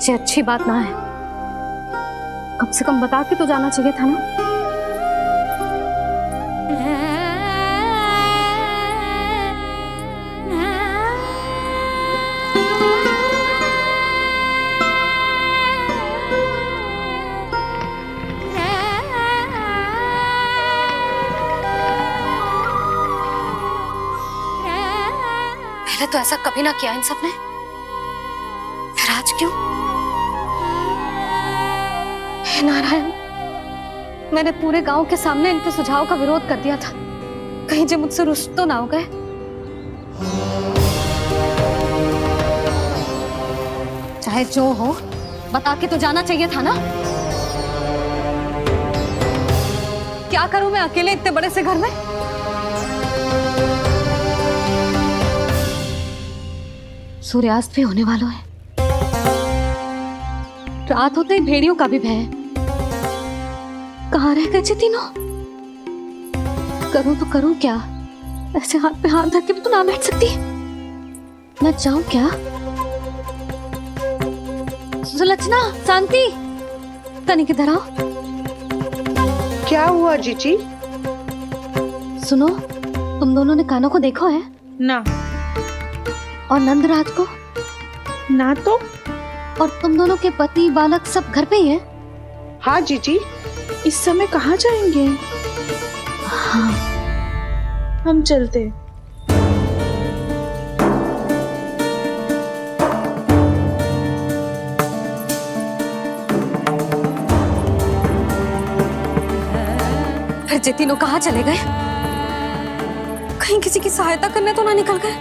ये अच्छी बात ना है। कम से कम बता के तो जाना चाहिए था ना। पहले तो ऐसा कभी ना किया इन सब ने, फिर आज क्यों? हे नारायण, मैंने पूरे गांव के सामने इनके सुझाव का विरोध कर दिया था, कहीं जो मुझसे रुष्ट तो ना हो गए। चाहे जो हो, बता के तो जाना चाहिए था ना। क्या करूं मैं अकेले इतने बड़े से घर में? सूर्यास्त भी होने वाला है, रात होते ही भेड़ियों का भी भय है। कहाँ रह गए तीनों? करूं तो करूं क्या? ऐसे हाथ पे हाथ धर के भी तो ना बैठ सकती। मैं जाऊं क्या? सुलक्षणा, शांति, तनिक इधर आओ। क्या हुआ जीजी? सुनो, तुम दोनों ने कानों को देखो है ना। और नंदराज को ना तो। और तुम दोनों के पति बालक सब घर पे ही हैं? हाँ जीजी, इस समय कहाँ जाएंगे? हाँ, हम चलते। फिर ये तीनों कहाँ चले गए? कहीं किसी की सहायता करने तो ना निकल गए?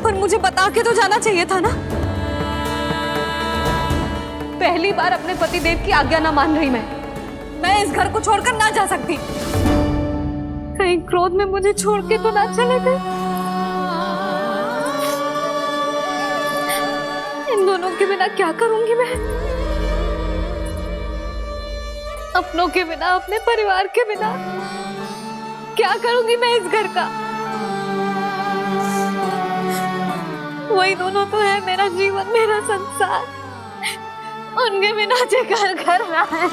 पर मुझे बता के तो जाना चाहिए था ना। पहली बार अपने पतिदेव की आज्ञा ना मान रही मैं इस घर को छोड़कर ना जा सकती। कहीं क्रोध में मुझे छोड़ के तो ना चले गए। इन दोनों के बिना क्या करूंगी मैं? अपनों के बिना, अपने परिवार के बिना क्या करूंगी मैं इस घर का? वही दोनों तो है मेरा जीवन, मेरा संसार। उनके बिना जो घर घर रहा है।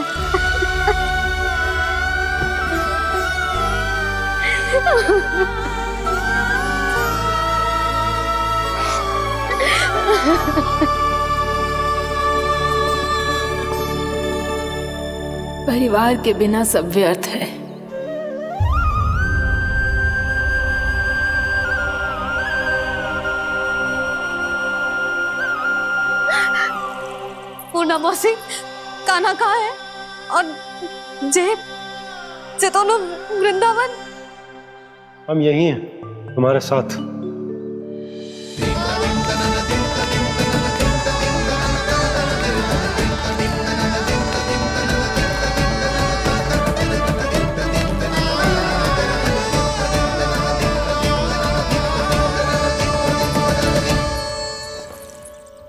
परिवार के बिना सब व्यर्थ है। पूर्णा मौसी, कान्हा कहाँ है? और जे दोनों वृंदावन? हम यही हैं, तुम्हारे साथ।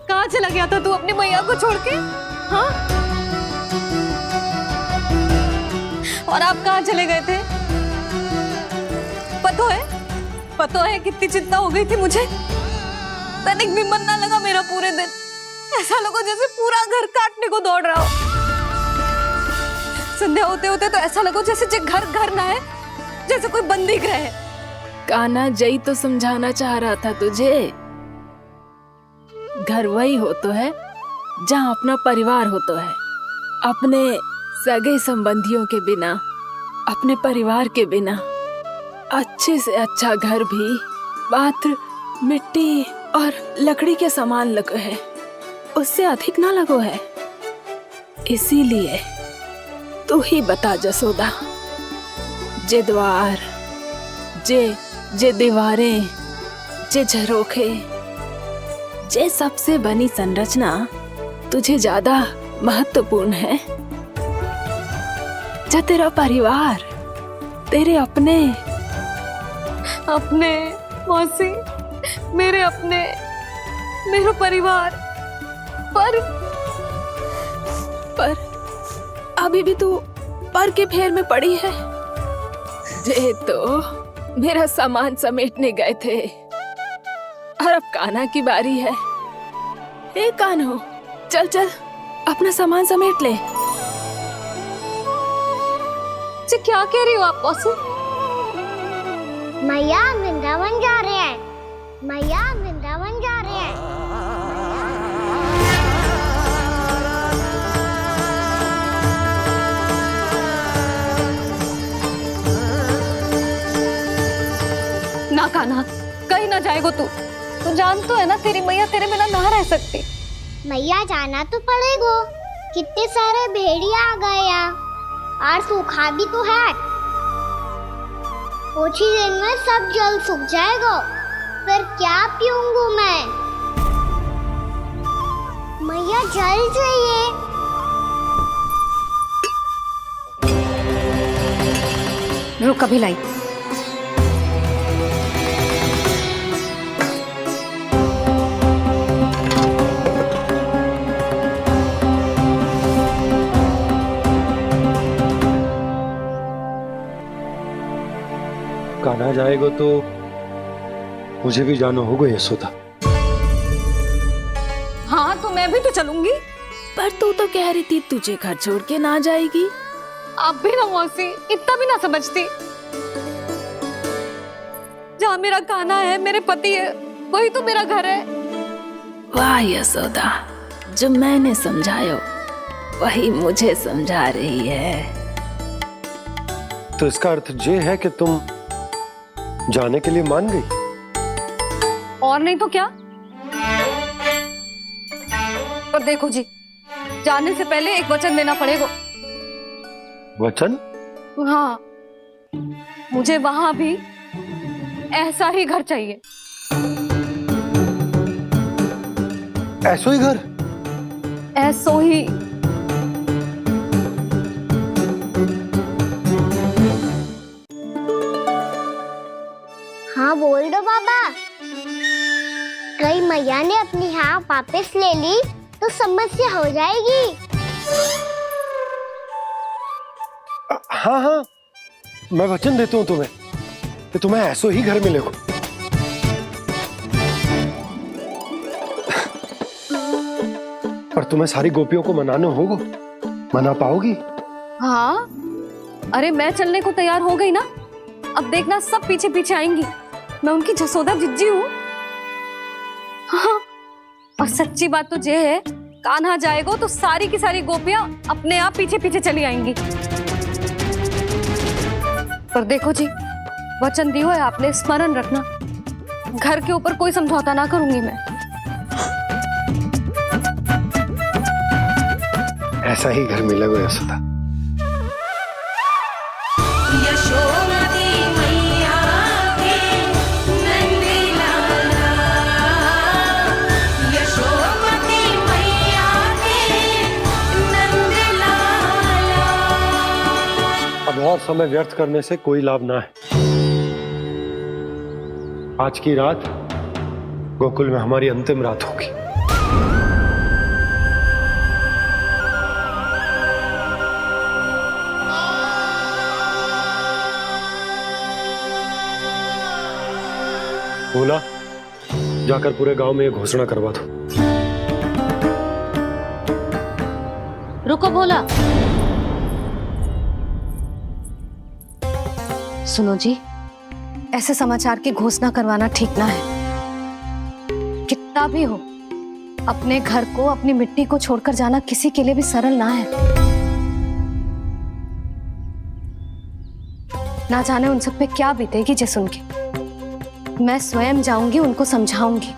कहाँ चला गया था तू अपनी मैया को छोड़ के? हाँ? और आप कहाँ चले गए थे? पतो है कितनी चिंता हो गई थी मुझे। तनिक भी मन ना लगा मेरा पूरे दिन। ऐसा लगा जैसे पूरा घर काटने को दौड़ रहा हो। संध्या होते होते तो ऐसा लगा जैसे घर घर ना है, जैसे कोई बंदी गृह है। कान्हा, जय तो समझाना चाह रहा था तुझे। घर वही हो तो है जहाँ अपना परिवार हो तो है। अपने सगे संबंधियों के बिना, अपने परिवार के बिना अच्छे से अच्छा घर भी पात्र मिट्टी और लकड़ी के समान लगो है, उससे अधिक ना लगो है। इसीलिए तू ही बता जसोदा, जे द्वार, जे दीवारें, जे झरोखे, जे सबसे बनी संरचना तुझे ज्यादा महत्वपूर्ण है? जा तेरा परिवार, तेरे अपने मौसी, मेरे अपने, मेरा परिवार। पर अभी भी तू पर के फेर में पड़ी है। जे तो मेरा सामान समेटने गए थे और अब कान्हा की बारी है। ए कान्हो, चल चल अपना सामान समेट ले। जी क्या कह रही हो आप मौसी? मैया वृंदावन जा रहे हैं। मैया वृंदावन जा रहे हैं। ना कान्हा, कहीं ना जाएगो तू। तू जान तो है ना तेरी मैया तेरे बिना ना रह सकती। मैया जाना तो पड़ेगा। कितने सारे भेड़िया आ गए यहाँ और सूखा भी तो है। कुछ ही दिन में सब जल सूख जाएगा। फिर क्या पीऊंगा मैं? मैया जल चाहिए। रुक अभी लाई। कान्हा जाएगा तो मुझे भी जाना होगा यशोदा। हाँ तो मैं भी तो चलूंगी। पर तू तो कह रही थी तुझे घर छोड़ के ना जाएगी। आप भी ना मौसी, इतना भी ना समझती। जहाँ मेरा कान्हा है, मेरे पति है, वही तो मेरा घर है। वाह यशोदा, जो मैंने समझायो वही मुझे समझा रही है। तो इसका अर्थ ये है कि तुम जाने के लिए मान गई? और नहीं तो क्या। और देखो जी, जाने से पहले एक वचन देना पड़ेगा। वचन? हाँ, मुझे वहां भी ऐसा ही घर चाहिए। ऐसो ही घर? ऐसो ही। हाँ बोल दो बाबा। कहीं मैया ने अपनी हाँ वापस ले ली तो समस्या हो जाएगी। हाँ हाँ, मैं वचन देता हूँ तुम्हें कि तुम्हें ऐसो ही घर मिलेगा। पर तुम्हें सारी गोपियों को मनाना होगा। मना पाओगी? हाँ, अरे मैं चलने को तैयार हो गई ना। अब देखना सब पीछे पीछे आएंगी। मैं उनकी जसोदा जिज्जी हूँ। हाँ, और सच्ची बात तो ये है, कान्हा जाएगा तो सारी की सारी गोपियां अपने आप पीछे पीछे चली आएंगी। पर देखो जी, वचन दियो है आपने, स्मरण रखना। घर के ऊपर कोई समझौता ना करूंगी मैं। ऐसा ही घर मिलेगा यशोदा। अब और समय व्यर्थ करने से कोई लाभ ना है। आज की रात गोकुल में हमारी अंतिम रात होगी। बोला, जाकर पूरे गांव में ये घोषणा करवा दो। रुको भोला। सुनो जी, ऐसे समाचार की घोषणा करवाना ठीक ना है। कितना भी हो, अपने घर को, अपनी मिट्टी को छोड़कर जाना किसी के लिए भी सरल ना है। ना जाने उन सब पे क्या बीतेगी जे सुन के। मैं स्वयं जाऊंगी, उनको समझाऊंगी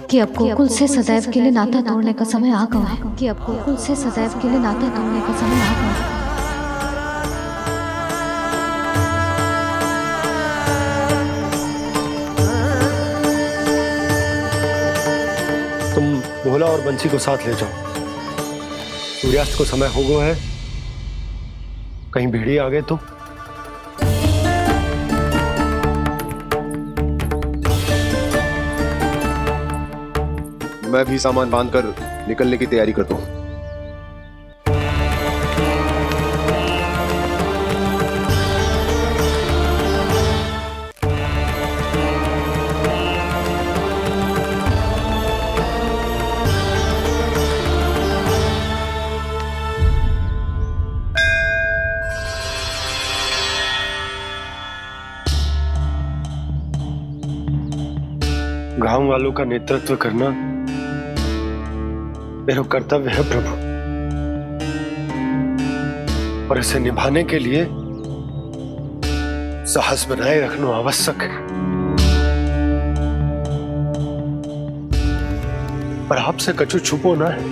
कि अब गोकुल से सदैव के लिए नाता तोड़ने का समय आ गया है। कि अब गोकुल से सदैव के लिए नाता तोड़ने का समय आ गया है। तुम भोला और बंसी को साथ ले जाओ। सूर्यास्त को समय हो गया है, कहीं भेड़िए आ गए तो। मैं भी सामान बांधकर निकलने की तैयारी करता हूँ। गांव वालों का नेतृत्व करना मेरा कर्तव्य है प्रभु, और इसे निभाने के लिए साहस बनाए रखना आवश्यक है। पर आपसे कछु छुपो ना है।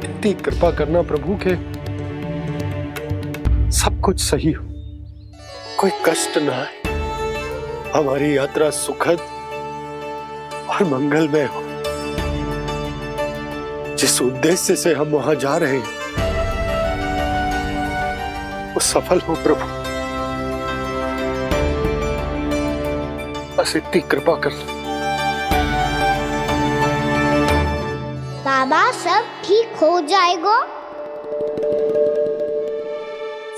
इतनी कृपा करना प्रभु के सब कुछ सही हो, कोई कष्ट ना आए, हमारी यात्रा सुखद और मंगलमय हो। जिस उद्देश्य से हम वहां जा रहे हैं वो सफल हो प्रभु, बस इतनी कृपा कर। बाबा सब ठीक हो जाएगा।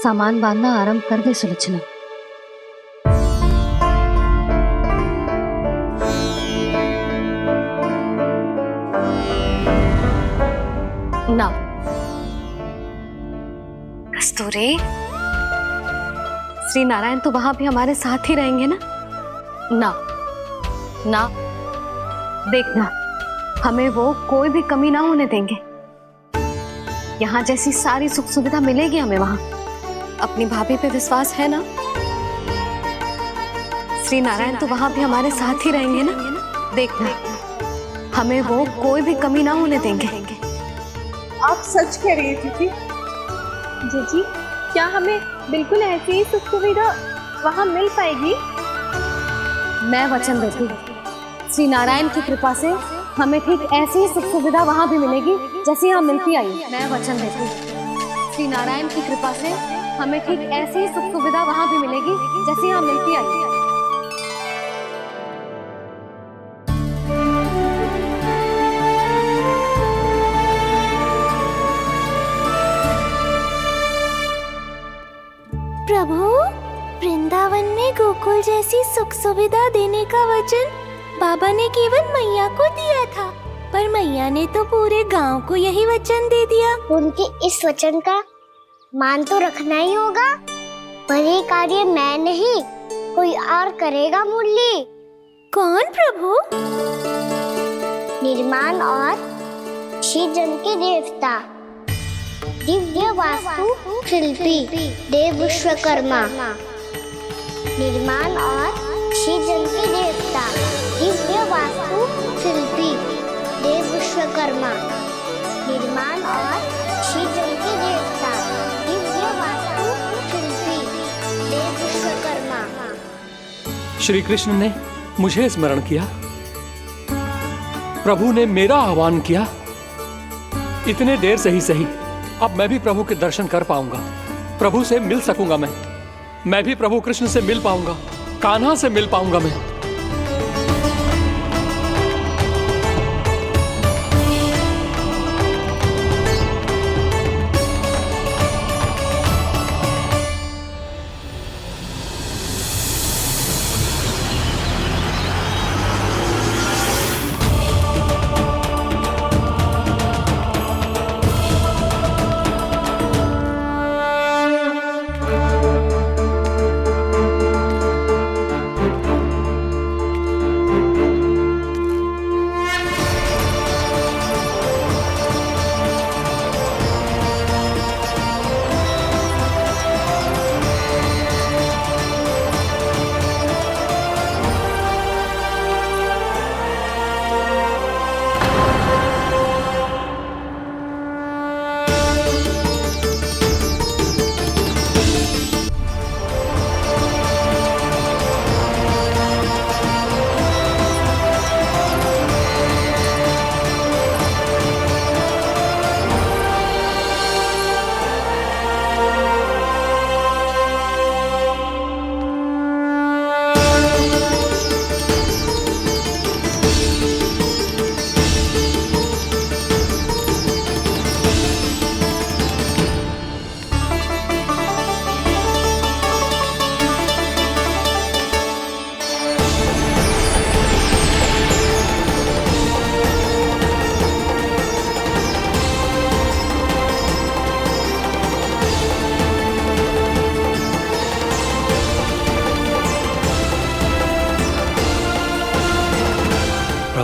सामान बांधना आरंभ कर दे सुलोचना। ना कस्तूरी, श्री नारायण तो वहां भी हमारे साथ ही रहेंगे ना? ना ना, देखना हमें वो कोई भी कमी ना होने देंगे। यहाँ जैसी सारी सुख सुविधा मिलेगी हमें वहां। अपनी भाभी पे विश्वास है ना? श्री नारायण तो वहां भी हमारे साथ ही रहेंगे ना? देखना हमें वो कोई भी कमी ना होने देंगे। आप सच कह रही थी जीजी, क्या हमें बिल्कुल ऐसी ही सुख सुविधा वहाँ मिल पाएगी? मैं वचन देती हूँ, श्री नारायण की कृपा से हमें ठीक ऐसी ही सुख सुविधा वहाँ भी मिलेगी जैसी यहाँ मिलती आई। मैं वचन देती हूँ, श्री नारायण की कृपा से हमें ठीक ऐसी ही सुख सुविधा वहाँ भी मिलेगी जैसी यहाँ मिलती आई। प्रभु, वृंदावन में गोकुल जैसी सुख सुविधा देने का वचन बाबा ने केवल मैया को दिया था, पर मैया ने तो पूरे गांव को यही वचन दे दिया। उनके इस वचन का मान तो रखना ही होगा, पर ये कार्य मैं नहीं कोई और करेगा। मुरली कौन प्रभु? निर्माण और सृजन के देवता, दिव्य वास्तु शिल्पी देव विश्वकर्मा। निर्माण और सृजन के देवता, दिव्य वास्तु शिल्पी देव विश्वकर्मा। निर्माण और सृजन के देवता, दिव्य वास्तु शिल्पी देव विश्वकर्मा। श्री कृष्ण ने मुझे स्मरण किया, प्रभु ने मेरा आह्वान किया। इतने देर से ही सही, अब मैं भी प्रभु के दर्शन कर पाऊंगा, प्रभु से मिल सकूंगा। मैं भी प्रभु कृष्ण से मिल पाऊंगा, कान्हा से मिल पाऊंगा मैं।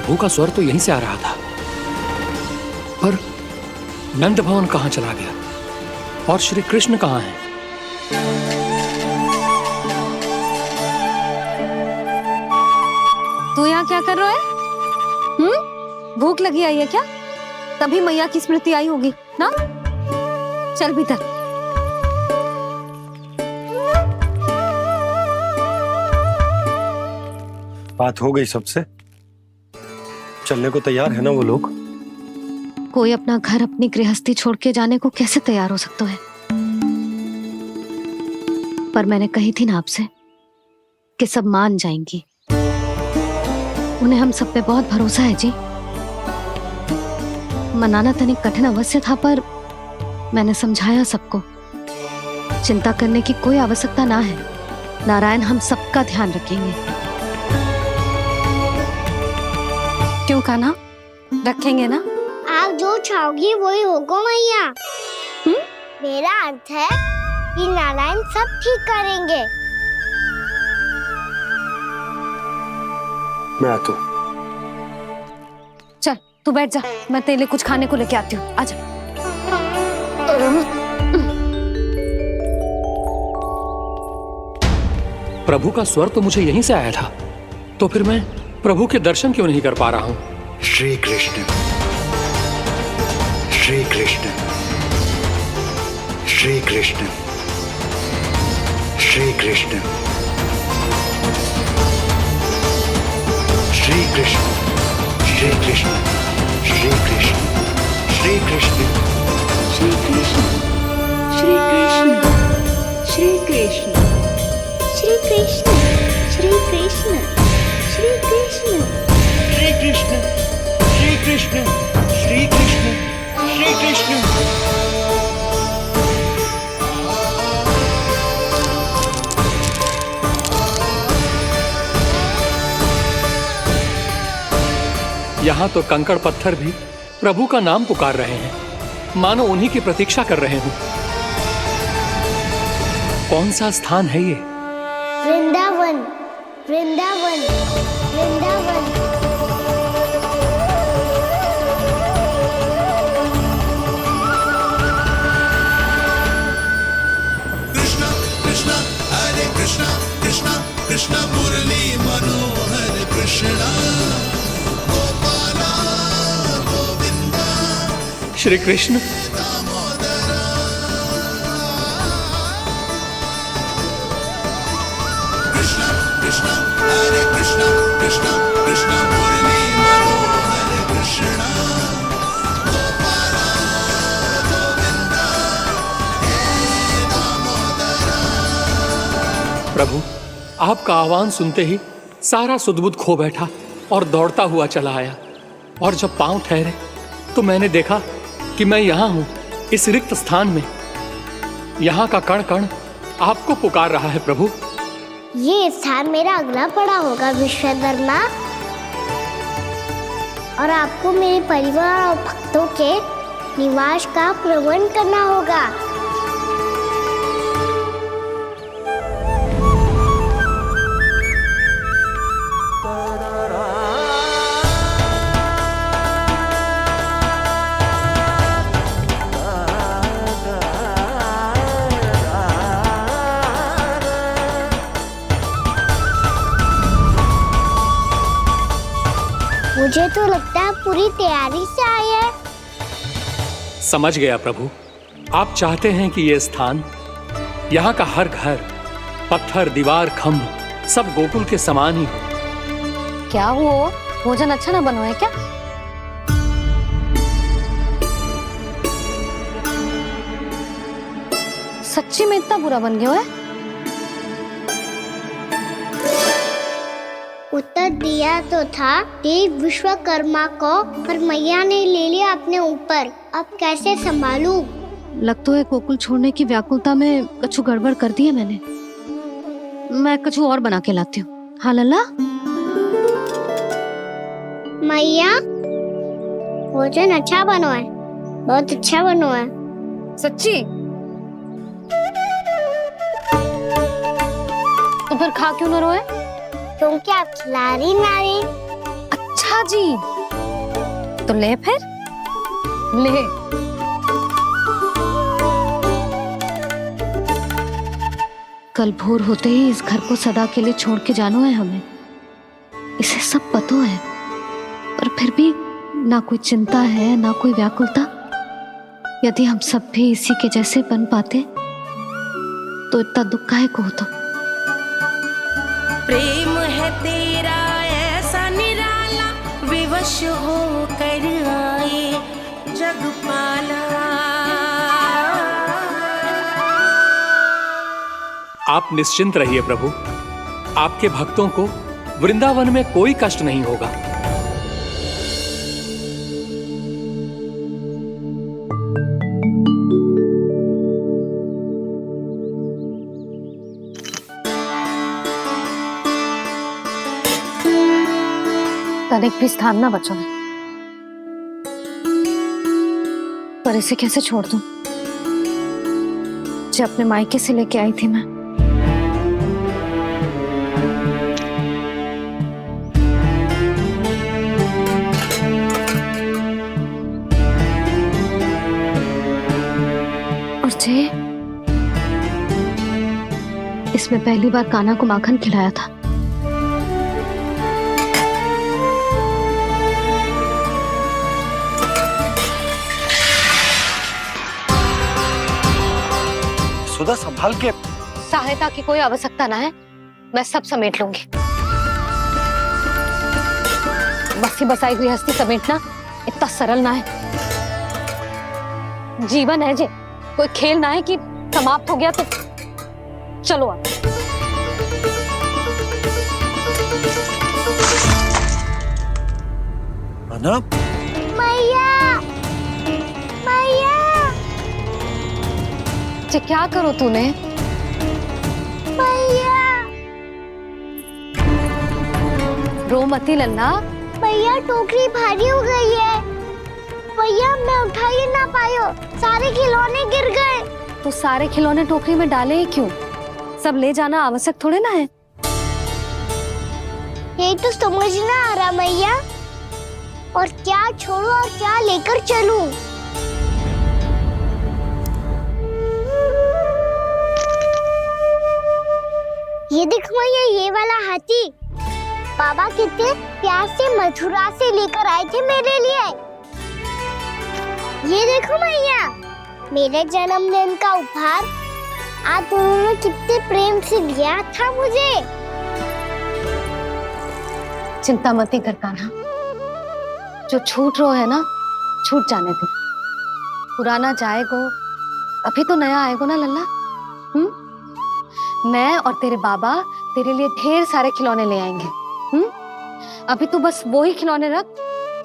प्रभु का स्वर तो यहीं से आ रहा था, पर नंद भवन कहां चला गया और श्री कृष्ण कहां हैं? तू यहाँ क्या कर रहा है? भूख लगी आई है क्या? तभी मैया की स्मृति आई होगी ना? चल भीतर। बात हो गई सबसे? चलने को तैयार है ना वो लोग? कोई अपना घर अपनी गृहस्थी छोड़ के जाने को कैसे तैयार हो सकता है? पर मैंने कही थी ना आपसे कि सब मान जाएंगी। उन्हें हम सब पे बहुत भरोसा है जी। मनाना तनिक कठिन अवश्य था, पर मैंने समझाया सबको। चिंता करने की कोई आवश्यकता ना है। नारायण हम सबका ध्यान रखेंगे। क्यों कान्हा, रखेंगे ना? आप जो चाहोगी वही होगा मैया। मेरा अर्थ है कि नारायण सब ठीक करेंगे। मैं आता हूं। चल तू बैठ जा, मैं तेरे लिए कुछ खाने को लेके आती हूँ। आजा। प्रभु का स्वर तो मुझे यहीं से आया था, तो फिर मैं प्रभु के दर्शन क्यों नहीं कर पा रहा हूँ? श्री कृष्ण, श्री कृष्ण, श्री कृष्ण, श्री कृष्ण, श्री कृष्ण, श्री कृष्ण, श्री कृष्ण, श्री कृष्ण, श्री कृष्ण, श्री कृष्ण, श्री कृष्ण, श्री कृष्ण, श्री कृष्ण, श्री कृष्ण, श्री कृष्ण, श्री कृष्ण, श्री कृष्ण, श्री कृष्ण। यहाँ तो कंकड़ पत्थर भी प्रभु का नाम पुकार रहे हैं, मानो उन्हीं की प्रतीक्षा कर रहे हूँ। कौन सा स्थान है ये? वृंदावन, वृंदावन, वृंदावन। कृष्णा कृष्णा हरे कृष्णा कृष्णा कृष्णा मुरली मनोहर कृष्णा गोपाला गोविंदा श्री कृष्ण। कृष्णा कृष्णा हरे कृष्णा कृष्णा कृष्णा मुरली मनोहर कृष्णा गोपाला गोविंदा हे दामोदरा। प्रभु, आपका आह्वान सुनते ही सारा सुध-बुध खो बैठा और दौड़ता हुआ चला आया, और जब पांव ठहरे तो मैंने देखा कि मैं यहाँ हूँ, इस रिक्त स्थान में। यहाँ का कण कण आपको पुकार रहा है प्रभु। ये स्थान मेरा अगला पड़ा होगा विश्वकर्मा, और आपको मेरे परिवार और भक्तों के निवास का प्रबंध करना होगा। मुझे तो लगता है पूरी तैयारी से आए हैं। समझ गया प्रभु, आप चाहते हैं कि ये स्थान, यहाँ का हर घर, पत्थर, दीवार, खम्भ सब गोकुल के समान ही हो। क्या वो भोजन अच्छा ना बनो है क्या? सच्ची में इतना बुरा बन गया है? उत्तर दिया तो था देव विश्वकर्मा को, पर मैया ने ले लिया अपने ऊपर। अब कैसे संभालूं? लग तो है गोकुल छोड़ने की व्याकुलता में कछु गड़बड़ कर दी है मैंने। मैं कछु और बना के लाती हूँ। हाँ लल्ला? मैया, भोजन अच्छा बनो है, बहुत अच्छा बनो है। सच्ची? तो फिर खा क्यों न रोए? क्योंकि आप खिलाड़ी नारी। अच्छा, अच्छा जी, तो ले फिर ले। कल भोर होते ही इस घर को सदा के लिए छोड़ के जाना है हमें, इसे सब पता है, पर फिर भी ना कोई चिंता है ना कोई व्याकुलता। यदि हम सब भी इसी के जैसे बन पाते तो इतना दुख काहे को होता। प्रेम है तेरा ऐसा निराला, विवश हो कर आए जगपाला। आप निश्चिंत रहिए प्रभु, आपके भक्तों को वृंदावन में कोई कष्ट नहीं होगा। तनिक भी स्थान ना बचो, पर इसे कैसे छोड़ दूं जो अपने मायके से लेके आई थी मैं। और जे इसमें पहली बार कान्हा को माखन खिलाया था। सुधा संभाल के। सहायता की कोई आवश्यकता ना है, मैं सब समेट लूंगी। बसी बसाई गृहस्थी समेटना इतना सरल ना है। जीवन है जे, कोई खेल ना है कि समाप्त हो गया तो चलो आप। अना? मैया, मैया। जे क्या करो तूने? मैया, रो मती लल्ला। भैया टोकरी भारी हो गई है। भैया मैं उठा ही ना पायो, सारे खिलौने गिर गए। तो सारे खिलौने टोकरी में डाले ही क्यों? सब ले जाना आवश्यक थोड़े ना है। यही तो समझ ना आ रहा मैया, और क्या छोड़ू और क्या लेकर चलूं? ये देख मैया, ये वाला हाथी बाबा कितने प्यार से मथुरा से लेकर आए थे मेरे लिए। ये देखो मैया, मेरे जन्मदिन का उपहार आप उन्होंने कितने प्रेम से दिया था मुझे। चिंता मती कर कान्हा, जो छूट रो है ना छूट जाने दे। पुराना जाएगो, अभी तो नया आएगो ना लल्ला। मैं और तेरे बाबा तेरे लिए ढेर सारे खिलौने ले आएंगे। अभी तू बस वो ही खिलौने रख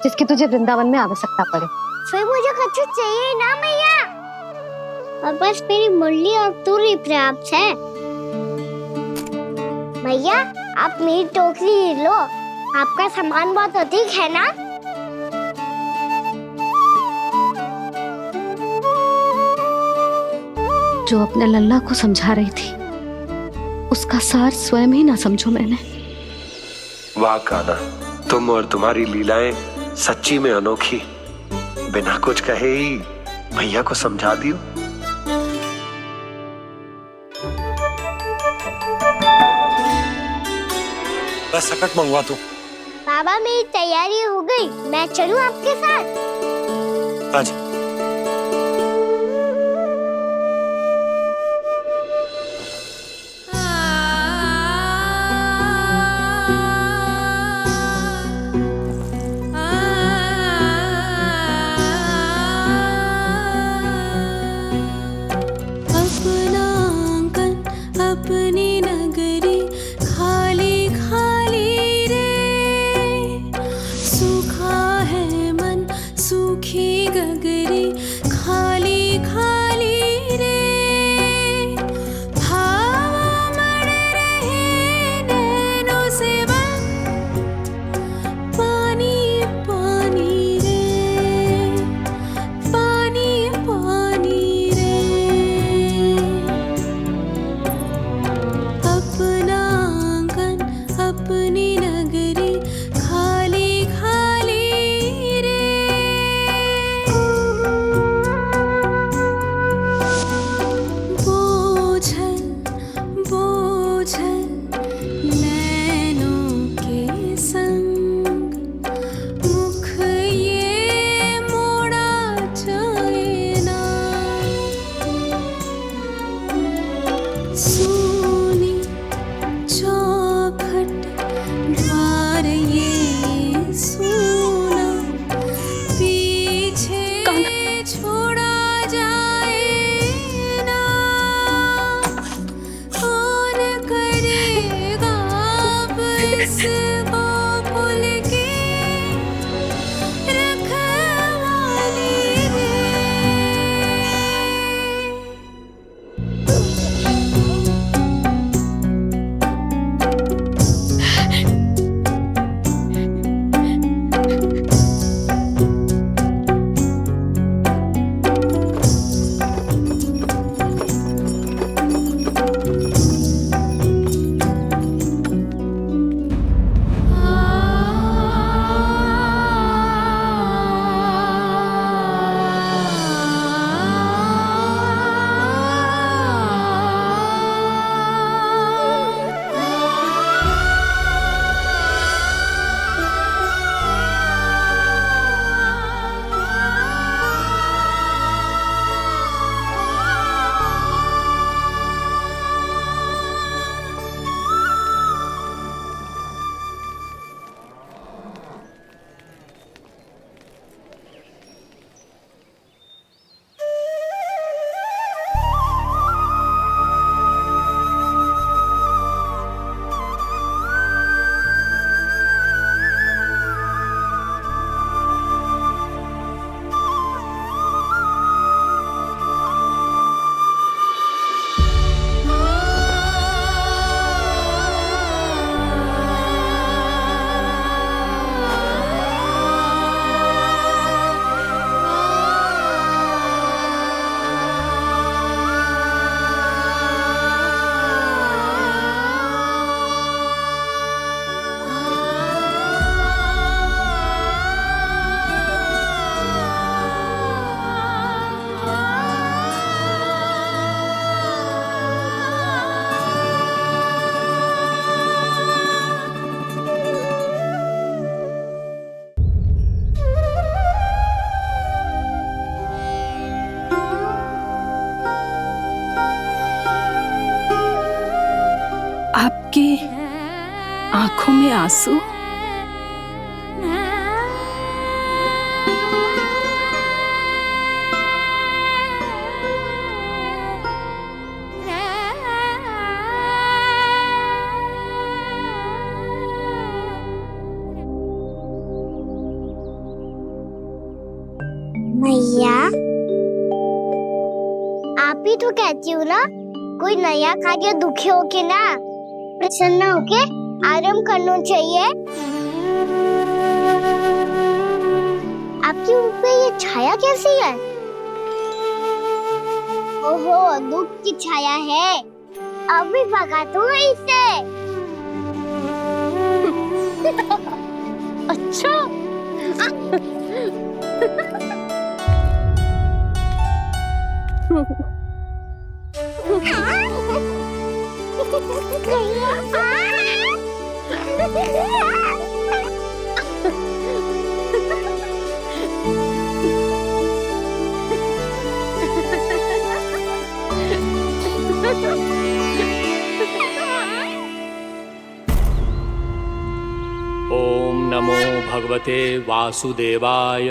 जिसकी तुझे वृंदावन में आवश्यकता पड़े। फिर मुझे कुछ चाहिए ना मैया, और बस मेरी मुरली और तुरी पर्याप्त है। भैया आप मेरी टोकरी ले लो, आपका सामान बहुत अधिक है ना। जो अपने लल्ला को समझा रही थी उसका सार स्वयं ही ना समझो मैंने। वाह कान्हा, तुम और तुम्हारी लीलाएं सच्ची में अनोखी। बिना कुछ कहे ही भैया को समझा दियो। बस सकट मंगवा तू। बाबा मेरी तैयारी हो गई, मैं चलूं आपके साथ? आज उस गोकुल की रखवाली रे। आपकी आंखों में आंसू? मैया, आप ही तो कहती हो ना, कोई नया कार्य दुखी होके ना प्रसन्न होके आराम करना चाहिए। आपकी मुंह पे ये छाया कैसी है? ओहो, दुख की छाया है। अभी भगा दूं इसे। अच्छा। ओम नमो भगवते वासुदेवाय।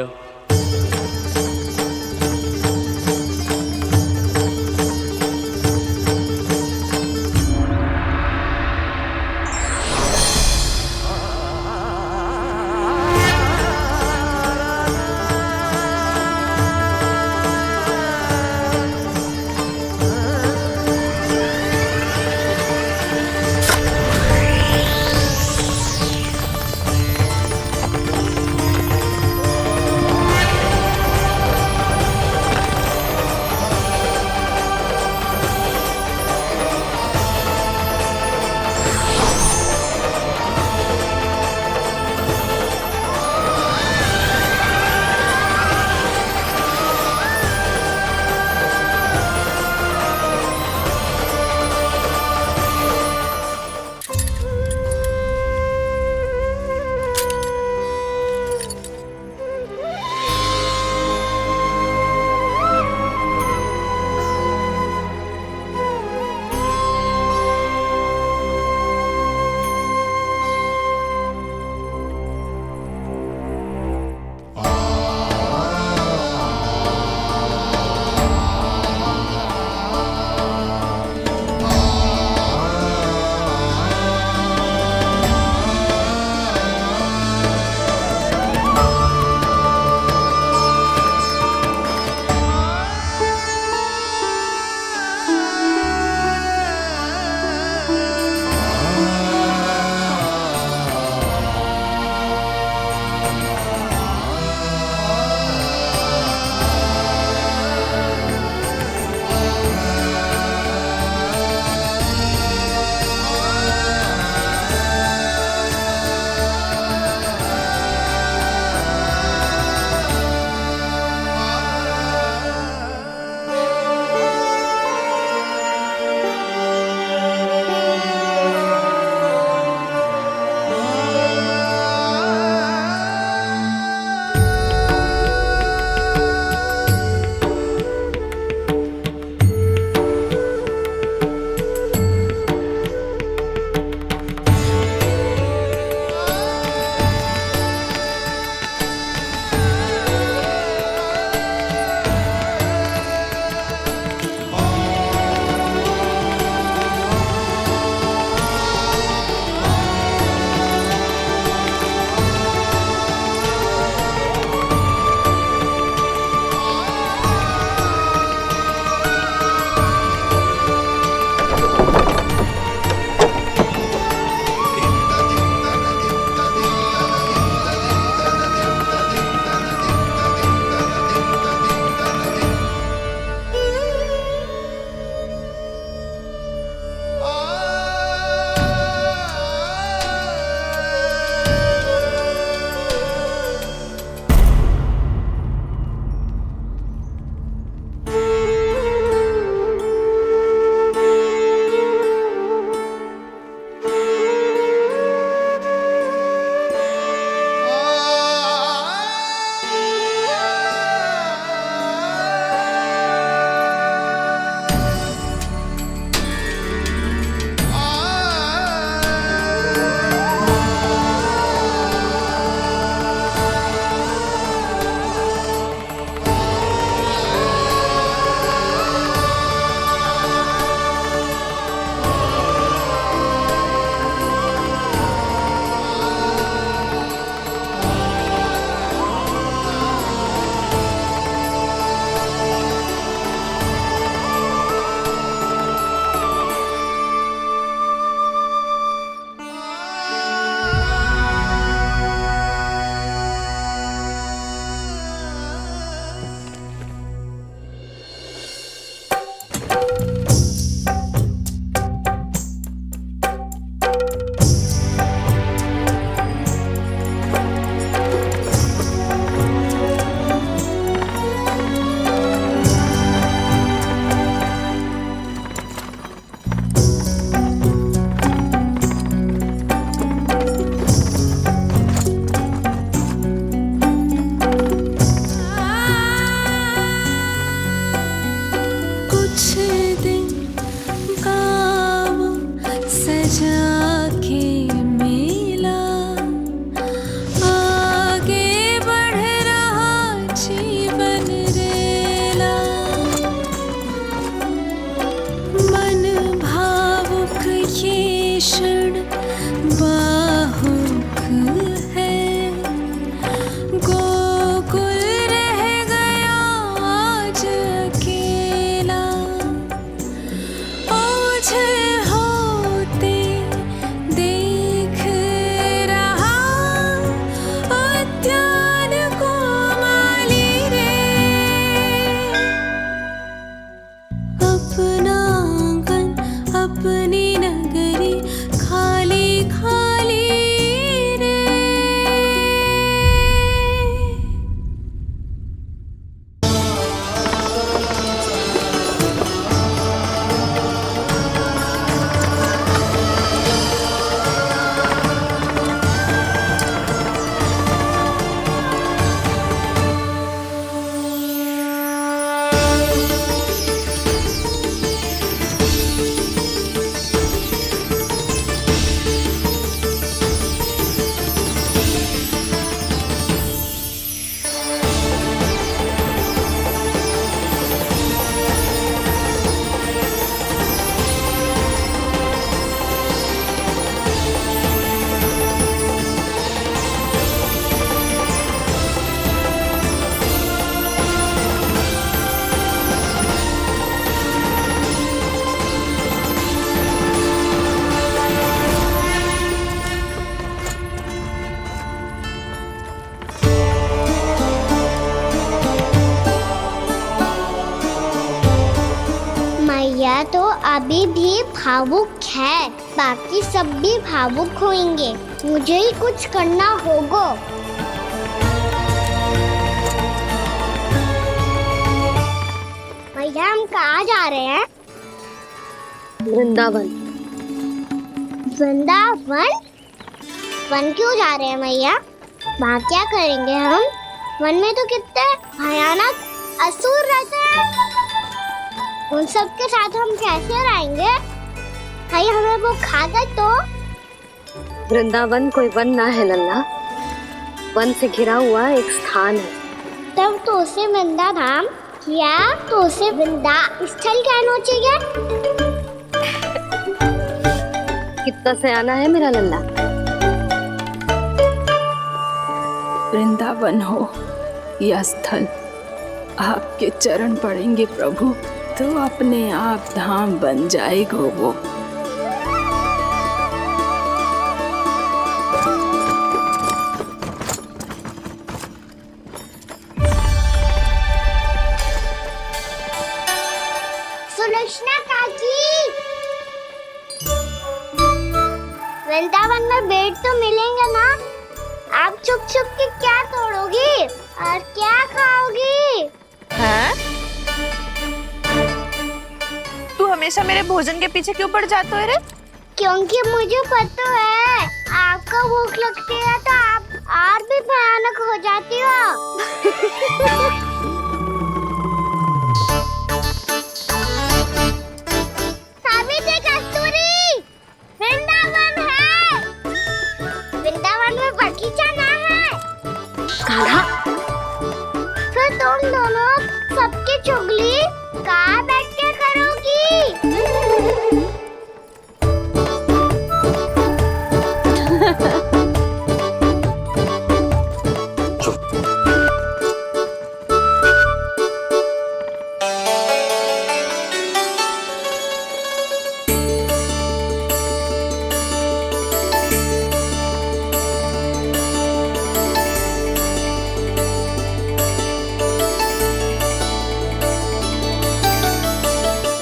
भीषण बाहुक है, गोकुल रह गया आज अकेला, ओझल होते देख रहा उद्यान को माली रे। अपना आंगन अपनी नगरी खाली खाली रे। मैया तो अभी भी भावुक है, बाकी सब भी भावुक होंगे। मुझे ही कुछ करना होगा। मैया हम कहाँ जा रहे हैं? वृंदावन। वृंदावन? वन क्यों जा रहे हैं मैया? वहाँ क्या करेंगे हम? वन में तो कितने भयानक असुर रहते हैं। उन सब के साथ हम कैसे रहेंगे? भाई हमें वो खा गए तो? वृंदावन कोई वन ना है लल्ला, वन से घिरा हुआ एक स्थान है। तब तो उसे वृंदा धाम या तो उसे वृंदा स्थल कहना चाहिए। कितना सयाना है मेरा लल्ला। वृंदावन हो या स्थल, आपके चरण पड़ेंगे प्रभु तो अपने आप धाम बन जाएगा वो। सुलक्षणा काकी, वृंदावन में बेट तो मिलेंगे ना? आप छुप छुप के क्या तोड़ोगी और क्या खाओगी? हाँ? तू हमेशा मेरे भोजन के पीछे क्यों पड़ जाते हो रे? क्योंकि मुझे पता है आपको भूख लगती है तो आप और भी भयानक हो जाती हो। सावित्री, कस्तूरी, वृंदावन है। वृंदावन में बगीचा ना है। कान्हा, फिर तुम दोनों सबकी चुगली कहाँ बैठ के करोगी?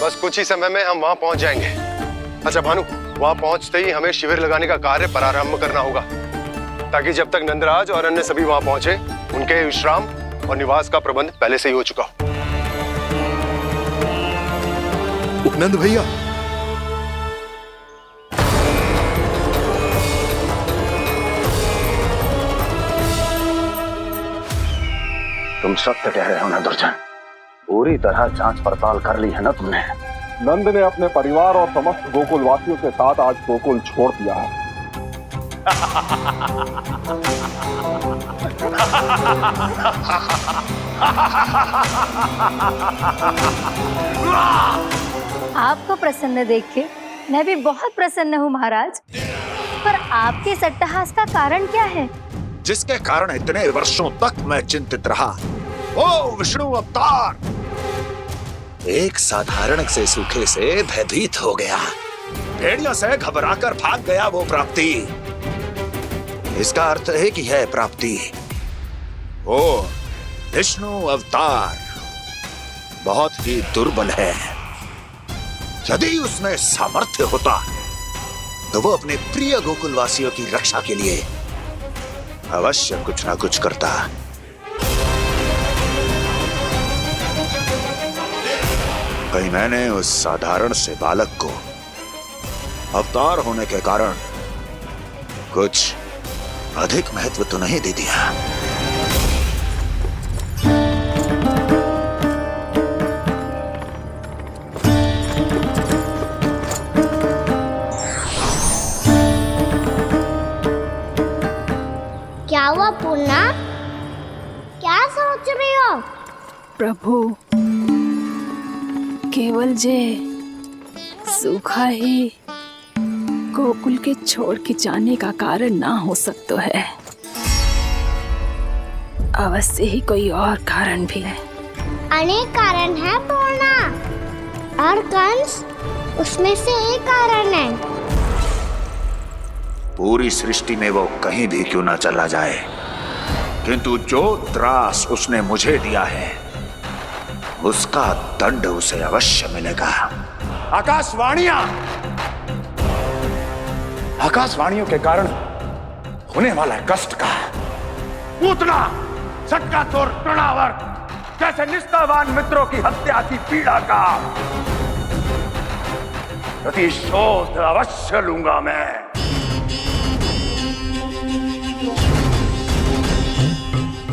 बस कुछ ही समय में हम वहां पहुंच जाएंगे। अच्छा भानु, वहां पहुंचते ही हमें शिविर लगाने का कार्य प्रारंभ करना होगा, ताकि जब तक नंदराज और अन्य सभी वहां पहुंचे उनके विश्राम और निवास का प्रबंध पहले से ही हो चुका हो। नंद भैया, तुम सत्य कह रहे हो ना दुर्जन, पूरी तरह जांच पड़ताल कर ली है ना तुमने? नंद ने अपने परिवार और समस्त गोकुल वासियों के साथ आज गोकुल छोड़ दिया है। आपको प्रसन्न देख के मैं भी बहुत प्रसन्न हूँ महाराज, पर आपके इस अट्टहास का कारण क्या है? जिसके कारण इतने वर्षों तक मैं चिंतित रहा। ओ विष्णु अवतार! एक साधारण से सूखे से भयभीत हो गया, भेड़ियों से घबराकर भाग गया वो प्राप्ति। इसका अर्थ है कि है प्राप्ति ओ विष्णु अवतार बहुत ही दुर्बल है। यदि उसमें सामर्थ्य होता तो वो अपने प्रिय गोकुलवासियों की रक्षा के लिए अवश्य कुछ ना कुछ करता। कहीं मैंने उस साधारण से बालक को अवतार होने के कारण कुछ अधिक महत्व तो नहीं दे दिया। क्या हुआ पूर्णा? क्या सोच रही हो? प्रभु, केवल जे सूखा ही गोकुल के छोड़ के जाने का कारण ना हो सकता है, अवश्य ही कोई और कारण भी है। अनेक कारण है पूर्णा, और कंस उसमें से एक कारण है। पूरी सृष्टि में वो कहीं भी क्यों ना चला जाए, किंतु जो त्रास उसने मुझे दिया है उसका दंड उसे अवश्य मिलेगा। आकाशवाणियों के कारण होने वाला कष्ट का पूतना सटका चोर तृणावर जैसे निष्ठावान मित्रों की हत्या की पीड़ा का प्रतिशोध अवश्य लूंगा मैं।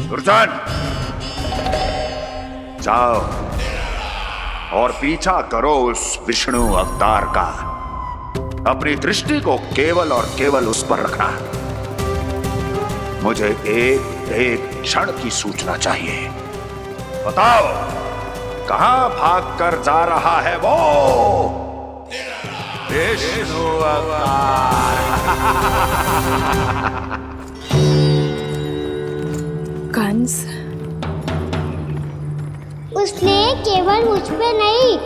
दुर्जन, जाओ और पीछा करो उस विष्णु अवतार का। अपनी दृष्टि को केवल और केवल उस पर रखना। मुझे एक एक क्षण की सूचना चाहिए। बताओ, कहां भागकर जा रहा है वो विष्णु अवतार? कंस, उसने केवल मुझ पे नहीं,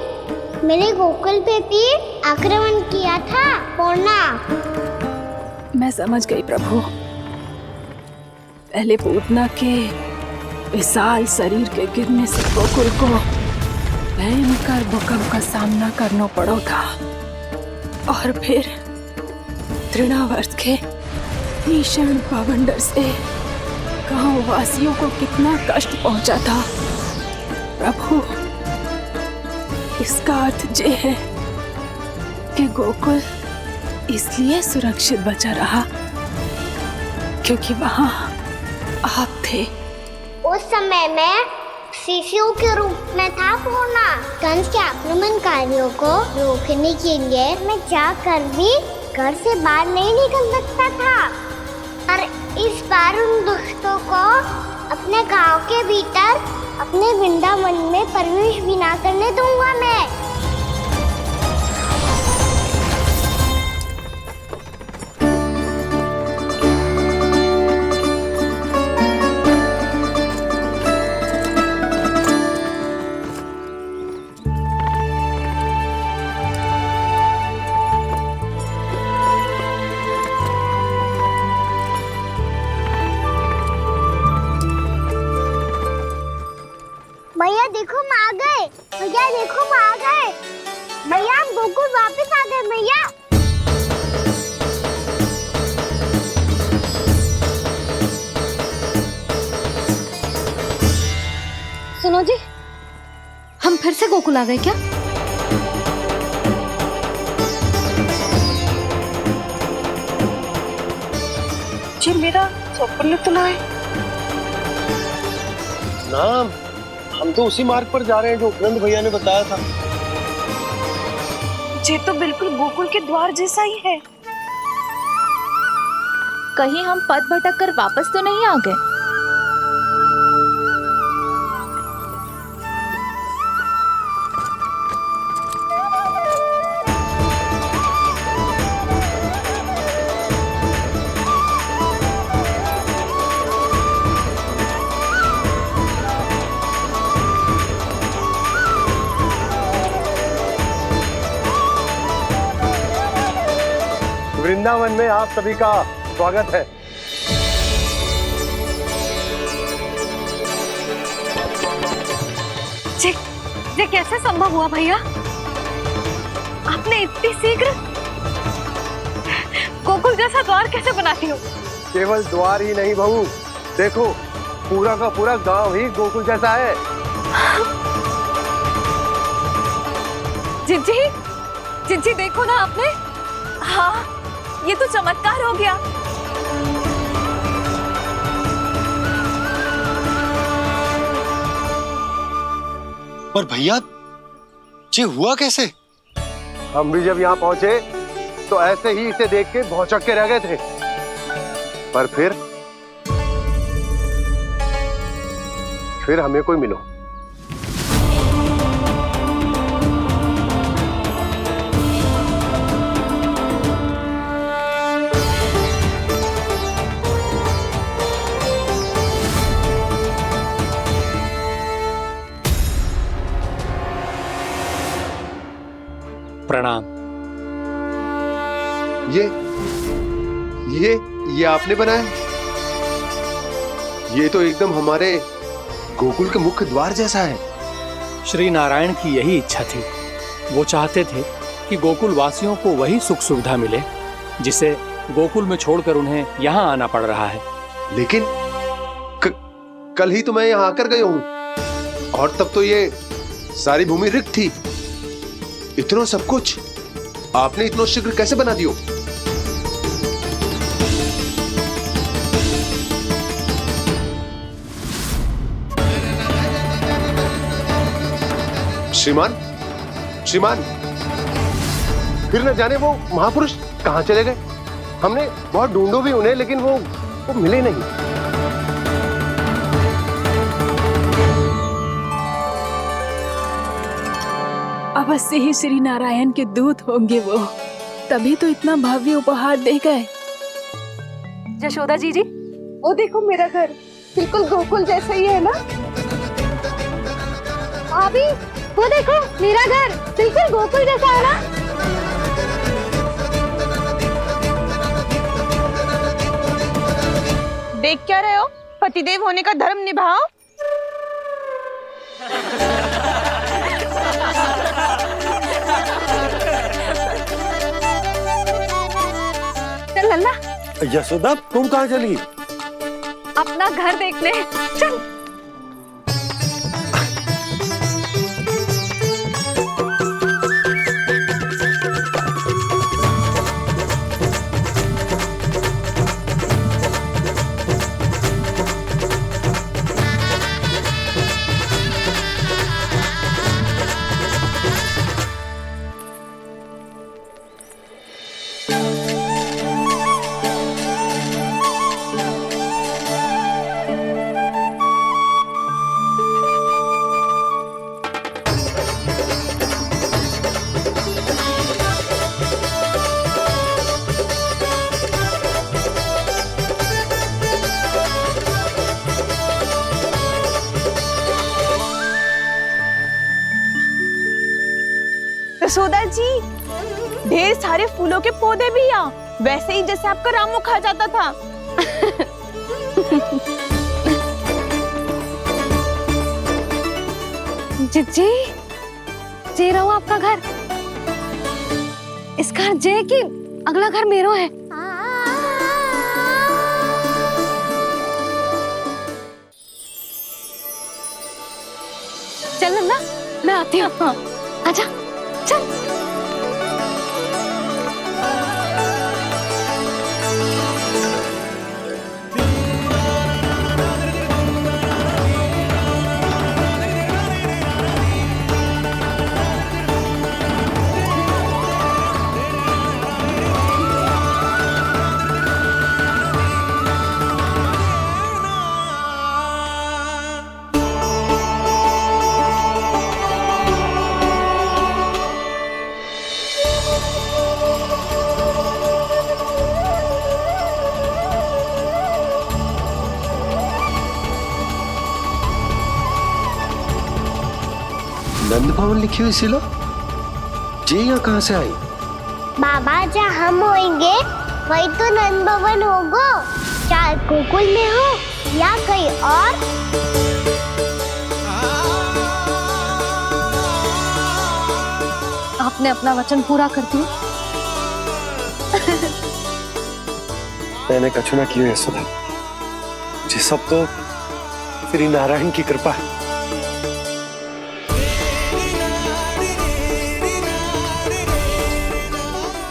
मेरे गोकुल पे भी आक्रमण किया था पूर्णा। मैं समझ गई प्रभु। पहले पूतना के विशाल शरीर के गिरने से गोकुल को भयंकर भूकंप का सामना करना पड़ा था, और फिर तृणावर्त के भीषण पावंडर से गांव वासियों को कितना कष्ट पहुंचा था। प्रभु, इसका अर्थ ये है कि गोकुल इसलिए सुरक्षित बचा रहा क्योंकि वहां आप थे। उस समय मैं शिशु के रूप में था पूर्णा। कंस के आक्रमणकारियों को रोकने के लिए मैं जाकर भी घर से बाहर नहीं निकल सकता था, और इस बार उन दुष्टों को अपने गांव के भीतर अपने वृंदावन में प्रवेश भी ना करने दूंगा मैं। भैया देखो हम आ गए, भैया देखो हम आ गए, भैया हम गोकुल वापस आ गए भैया। सुनो जी, हम फिर से गोकुल आ गए क्या? जी मेरा स्वप्न तो ना है। ना, हम तो उसी मार्ग पर जा रहे हैं जो उपनंद भैया ने बताया था। ये तो बिल्कुल गोकुल के द्वार जैसा ही है। कहीं हम पथ भटक कर वापस तो नहीं आ गए? वृंदावन में आप सभी का स्वागत है। ये कैसे संभव हुआ भैया? आपने इतनी शीघ्र गोकुल जैसा द्वार कैसे बनाती हो? केवल द्वार ही नहीं बहू, देखो पूरा का पूरा गांव ही गोकुल जैसा है। जिज्जी, जिज्जी देखो ना आपने। हाँ, ये तो चमत्कार हो गया। पर भैया ये हुआ कैसे? हम भी जब यहाँ पहुंचे तो ऐसे ही इसे देख के भौचक के रह गए थे, पर फिर हमें कोई मिलो। प्रणाम। ये आपने बनाया? ये तो एकदम हमारे गोकुल के मुख्य द्वार जैसा है। श्री नारायण की यही इच्छा थी। वो चाहते थे कि गोकुल वासियों को वही सुख सुविधा मिले जिसे गोकुल में छोड़कर उन्हें यहाँ आना पड़ रहा है। लेकिन कल ही तो मैं यहाँ आकर गया हूँ और तब तो ये सारी भूमि रिक्त थी। इतना सब कुछ आपने इतना शीघ्र कैसे बना दियो? श्रीमान, फिर न जाने वो महापुरुष कहां चले गए। हमने बहुत ढूंढो भी उन्हें, लेकिन वो मिले नहीं। अवश्य ही श्री नारायण के दूत होंगे वो, तभी तो इतना भव्य उपहार दे गए। यशोदा जी, वो देखो मेरा घर बिल्कुल गोकुल जैसा ही है ना। भाभी वो देखो मेरा घर बिल्कुल गोकुल जैसा है ना। देख क्या रहे हो? पतिदेव होने का धर्म निभाओ। चल लल्ला, यशोदा तुम कहाँ चली? अपना घर देखने चल। यशोदा जी, ढेर सारे फूलों के पौधे भी यहाँ, वैसे ही जैसे आपका रामू खा जाता था। जिज्जी, जे रहो आपका घर। इस घर जे की अगला घर मेरो है। चल नन्ना, मैं आती हूँ। हाँ, आजा, चल। नंद भवन लिखी हुई सिलो, ये यहाँ कहाँ से आई? बाबा जहाँ हम होंगे वही तो नंद भवन होगा, चाहे गोकुल में हो या कहीं और। आपने अपना वचन पूरा कर दिया। मैंने कछु ना किया यशोदा, ये सब तो श्री नारायण की कृपा है।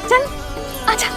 चल आजा।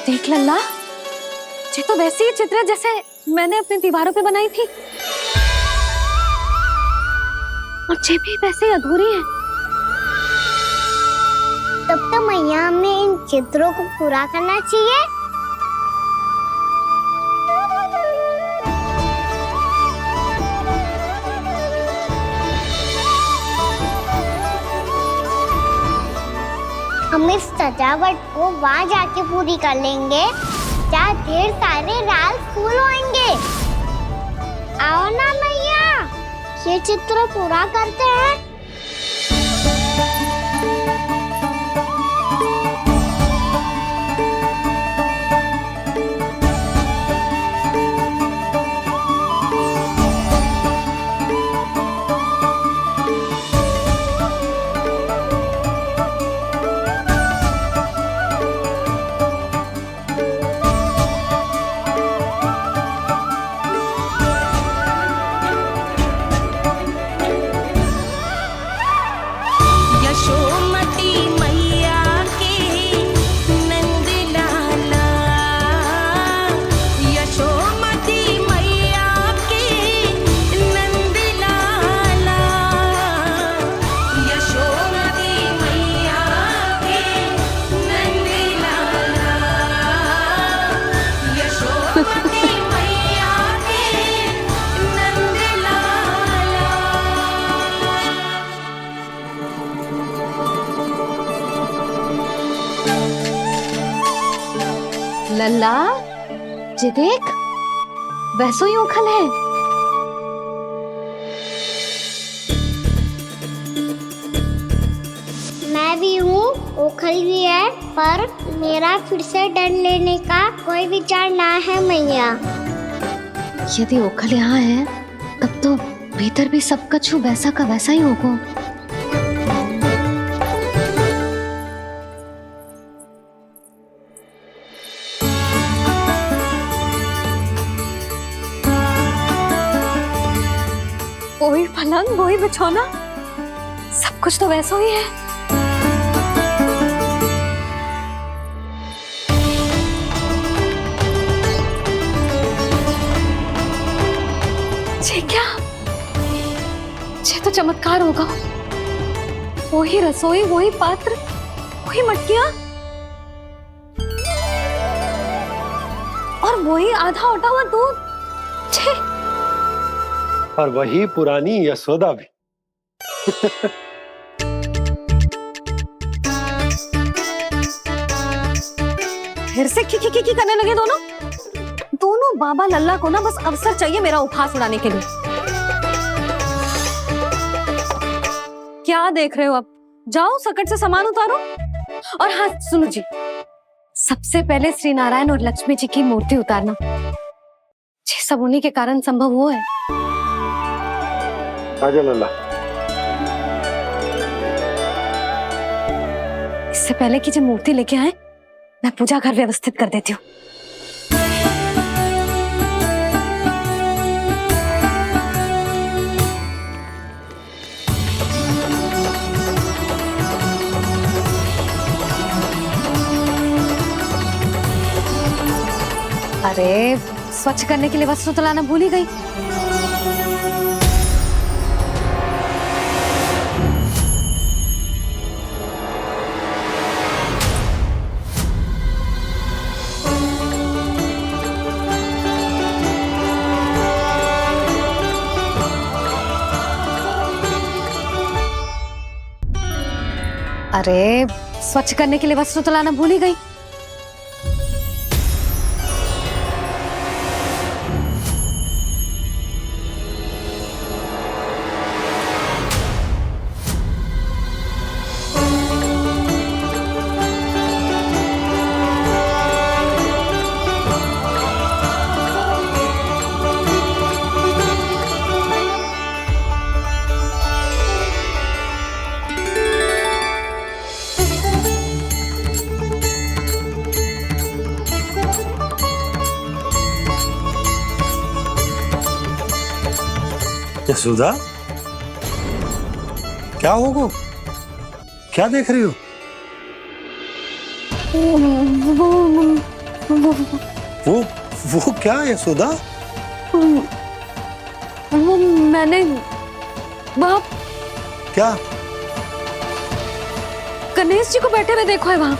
देख लल्ला, ये तो वैसी ही चित्र है जैसे मैंने अपनी दीवारों पे बनाई थी, और ये भी वैसे ही अधूरी है। तब तो मैया हमें इन चित्रों को पूरा करना चाहिए। हम इस सजावट को वहाँ जाके पूरी कर लेंगे जहाँ ढेर सारे लाल फूल होंगे। आओ ना मैया, ये चित्र पूरा करते हैं। लल्ला, ये देख, वैसो ही उखल है। मैं भी हूँ, ओखल भी है, पर मेरा फिर से डर लेने का कोई विचार ना है मैया। यदि ओखल यहाँ है, तब तो भीतर भी सब कछु वैसा का वैसा ही होगा। वही पलंग, वही बिछौना, सब कुछ तो वैसा ही है। ये क्या? ये तो चमत्कार होगा। वही रसोई, वही पात्र, वही मटकियां, और वही आधा उटा हुआ दूध। छे, और वही पुरानी यशोदा भी। फिर से की करने लगे दोनों। दोनों बाबा लल्ला को ना बस अवसर चाहिए मेरा उपहास उड़ाने के लिए। क्या देख रहे हो? अब जाओ सकट से सामान उतारो। और हाँ सुनो जी, सबसे पहले श्री नारायण और लक्ष्मी जी की मूर्ति उतारना। ये सब उन्हीं के कारण संभव हुआ है। आजा लल्ला। इससे पहले कि जो मूर्ति लेके आए, मैं पूजा घर व्यवस्थित कर देती हूँ। अरे स्वच्छ करने के लिए वस्त्र तो लाना भूल ही गई। अरे स्वच्छ करने के लिए वस्त्र तो लाना भूल ही गई। यशोदा, क्या होगा? क्या देख रही हो? वो क्या यशोदा? वो मैंने बाप क्या? गणेश जी को बैठे हुए देखो है वहां।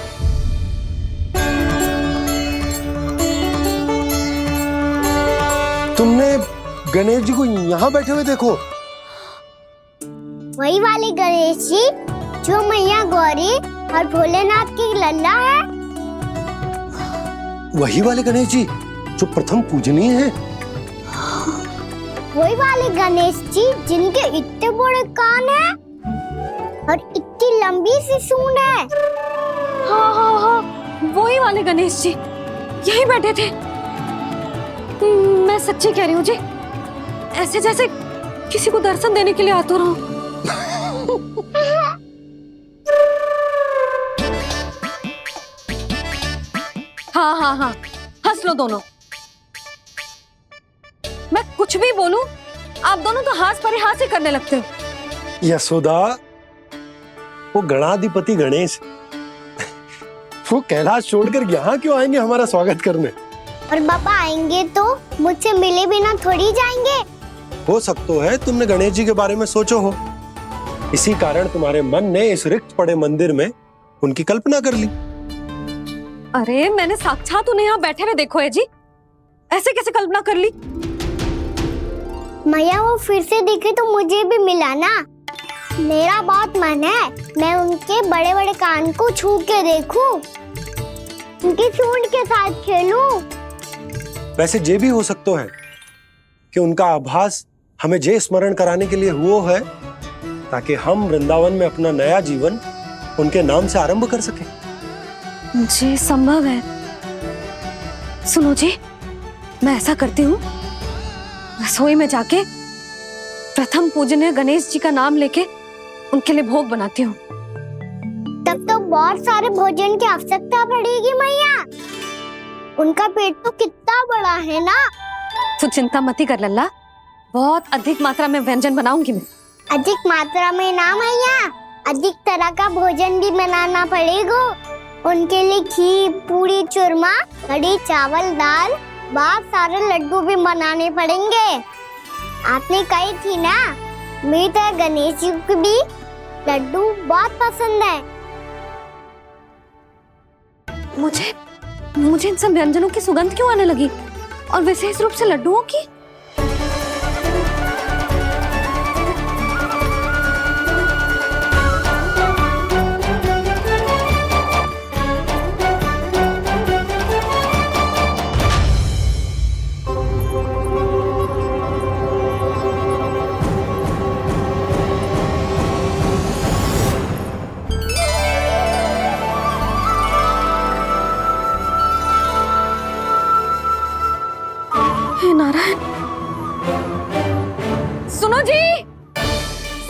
तुमने गणेश जी को यहाँ बैठे हुए देखो? वही वाले गणेश जी जो मैया गौरी और भोलेनाथ की लल्ला है। वही वाले गणेश जी जो प्रथम पूजनीय है। वही वाले गणेश जी जिनके इतने बड़े कान हैं और इतनी लंबी सी सूंड है। हाँ हाँ हाँ, वही वाले गणेश जी यही बैठे थे। मैं सच्ची कह रही हूँ जी, ऐसे जैसे किसी को दर्शन देने के लिए आतुर हूँ। हाँ हाँ हाँ, हंस लो दोनों। मैं कुछ भी बोलूं, आप दोनों तो हास परिहास ही करने लगते हो। यशोदा, वो गणाधिपति गणेश वो कैलाश छोड़कर यहाँ क्यों आएंगे हमारा स्वागत करने? और बाबा आएंगे तो मुझसे मिले बिना थोड़ी जाएंगे। हो सकता है तुमने गणेश जी के बारे में सोचो हो, इसी कारण तुम्हारे मन ने इस रिक्त पड़े मंदिर में उनकी कल्पना कर ली। अरे मैंने साक्षात उन्हें यहाँ बैठे हुए देखो है जी, ऐसे कैसे कल्पना कर ली? मैया वो फिर से दिखे तो मुझे भी मिला ना। मेरा बहुत मन है मैं उनके बड़े बड़े कान को छू के देखूं, उनकी सूंड के साथ खेलूं। वैसे ये भी हो सकता है कि उनका आभास हमें जे स्मरण कराने के लिए हुआ है ताकि हम वृंदावन में अपना नया जीवन उनके नाम से आरंभ कर सके। जी संभव है। सुनो जी, मैं ऐसा करती हूँ, रसोई में जाके प्रथम पूजनीय गणेश जी का नाम लेके उनके लिए भोग बनाती हूँ। तब तो बहुत सारे भोजन की आवश्यकता पड़ेगी मैया। उनका पेट तो कितना बड़ा है ना। तू चिंता मत कर लल्ला, बहुत अधिक मात्रा में व्यंजन बनाऊंगी मैं। अधिक मात्रा में ना मैया, अधिक तरह का भोजन भी बनाना पड़ेगा। उनके लिए खीर, पूरी, चूरमा, कढ़ी, चावल, दाल, बहुत सारे लड्डू भी बनाने पड़ेंगे। आपने कही थी ना, मेरी तरह गणेश जी को भी लड्डू बहुत पसंद है। मुझे इन सब व्यंजनों की सुगंध क्यों आने लगी, और विशेष रूप से लड्डुओं की?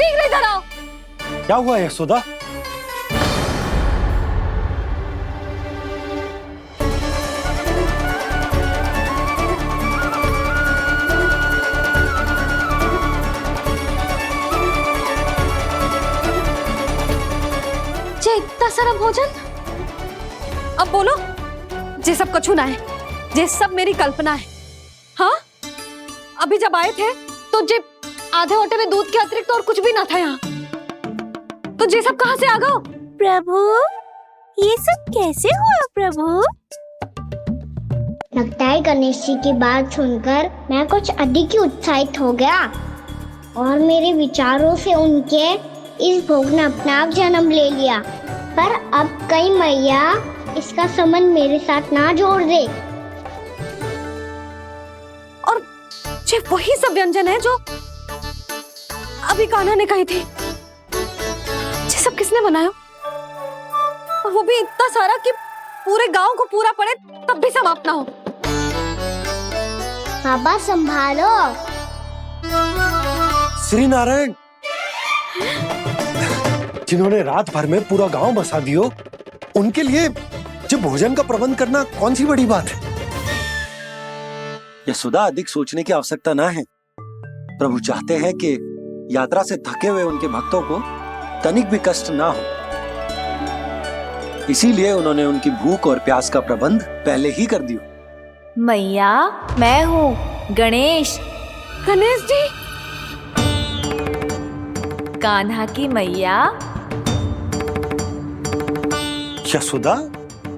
शीघ्र इधर आओ। क्या हुआ यशोदा? जे इतना सारा भोजन, अब बोलो जे सब कछु ना है, जे सब मेरी कल्पना है। हाँ, अभी जब आए थे तो जे आधे ओटे में दूध के अतिरिक्त और कुछ भी ना था यहाँ, तो जे सब कहाँ से आ गए? प्रभु, ये सब कैसे हुआ प्रभु? लगता है गणेश जी की बात सुनकर मैं कुछ अधिक ही उत्साहित हो गया और मेरे विचारों से उनके इस भोग ने अपना आप जन्म ले लिया। पर अब कहीं मैया इसका संबंध मेरे साथ ना जोड़ दे। और ये वही सब व्यंजन है जो अभी कान्हा ने कही थी। ये सब किसने बनाया? और वो भी इतना सारा कि पूरे गांव को पूरा पड़े तब भी समाप्त ना हो। बाबा संभालो। श्री नारायण, जिन्होंने रात भर में पूरा गांव बसा दियो, उनके लिए जो भोजन का प्रबंध करना कौन सी बड़ी बात है? यशोदा, अधिक सोचने की आवश्यकता ना है। प्रभु चाहते हैं कि यात्रा से थके हुए उनके भक्तों को तनिक भी कष्ट ना हो, इसीलिए उन्होंने उनकी भूख और प्यास का प्रबंध पहले ही कर दिया। मैया, मैं हूँ गणेश। गणेश जी, कान्हा की मैया। यशोदा,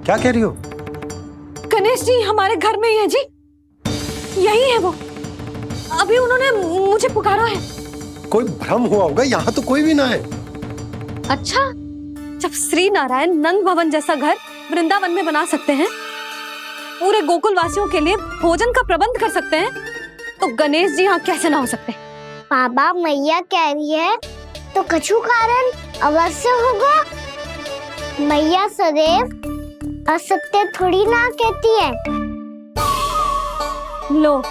क्या कह रही हो? गणेश जी हमारे घर में ही है जी, यही है वो। अभी उन्होंने मुझे पुकारा है। कोई भ्रम हुआ होगा, यहाँ तो कोई भी ना है। अच्छा, जब श्री नारायण नंद भवन जैसा घर वृंदावन में बना सकते हैं, पूरे गोकुल वासियों के लिए भोजन का प्रबंध कर सकते हैं, तो गणेश जी यहाँ कैसे ना हो सकते? बाबा, मैया कह रही है तो कछु कारण अवश्य होगा। मैया सदैव असत्य थोड़ी ना कहती है। लो,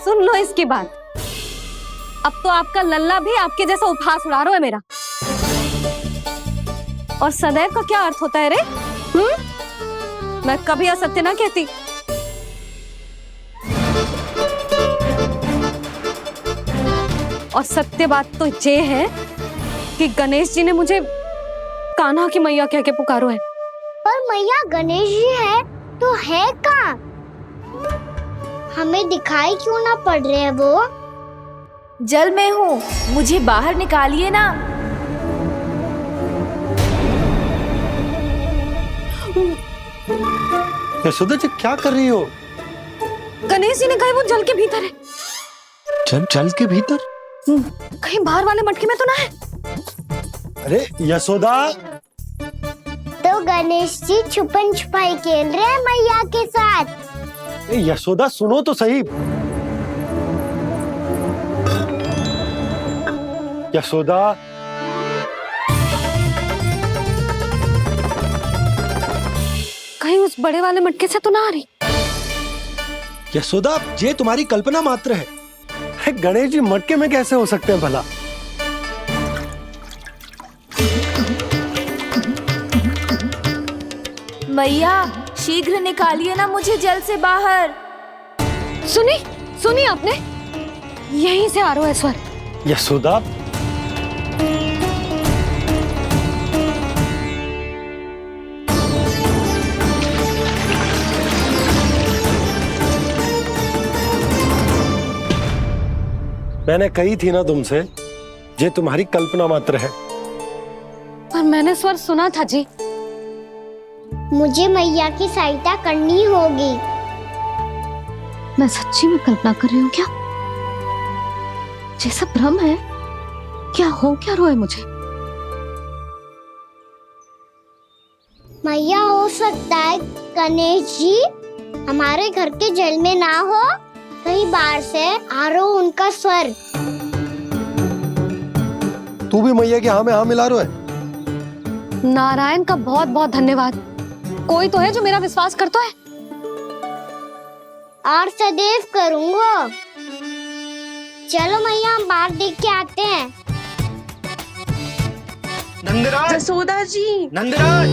सुन लो इसकी बात। अब तो आपका लल्ला भी आपके जैसा उपहास उड़ा रहा है मेरा। और सदैव का क्या अर्थ होता है रे? मैं कभी असत्य ना कहती। और सत्य बात तो ये है कि गणेश जी ने मुझे कान्हा की मैया कह के पुकारो है। पर मैया गणेश जी है तो है कहाँ? हमें दिखाई क्यों ना पड़ रहे हैं वो? जल में हूँ, मुझे बाहर निकालिए ना। यशोदा जी, क्या कर रही हो? गणेश जी ने कहा वो जल के भीतर है। जल के भीतर? कहीं बाहर वाले मटके में तो ना है? अरे यशोदा! तो गणेश जी छुपन छुपाई खेल रहे हैं मैया के साथ। यशोदा, सुनो तो सही। यशोदा, कहीं उस बड़े वाले मटके से तो ना आ रही? यशोदा, ये तुम्हारी कल्पना मात्र है। गणेश जी मटके में कैसे हो सकते हैं भला? मैया, शीघ्र निकालिए ना मुझे जल से बाहर। सुनी आपने? यहीं से आ रहा है स्वर। यशोदा, मैंने कही थी ना तुमसे, ये तुम्हारी कल्पना मात्र है। पर मैंने स्वर सुना था जी। मुझे मैया की सहायता करनी होगी। मैं सच्ची में कल्पना कर रही हूँ क्या? ये सब भ्रम है क्या? हो क्या रहा है मुझे? मैया, हो सकता है गणेश जी हमारे घर के जल में ना हो, कहीं बाहर से आ रहा हो उनका स्वर। तू भी मैया के हाँ में हाँ मिला रहा है। नारायण का बहुत बहुत धन्यवाद। कोई तो है जो मेरा विश्वास करता है। और सदैव करूंगा। चलो मैया, हम बाहर देख के आते हैं। नंदराज, जसोदा जी, नंदराज।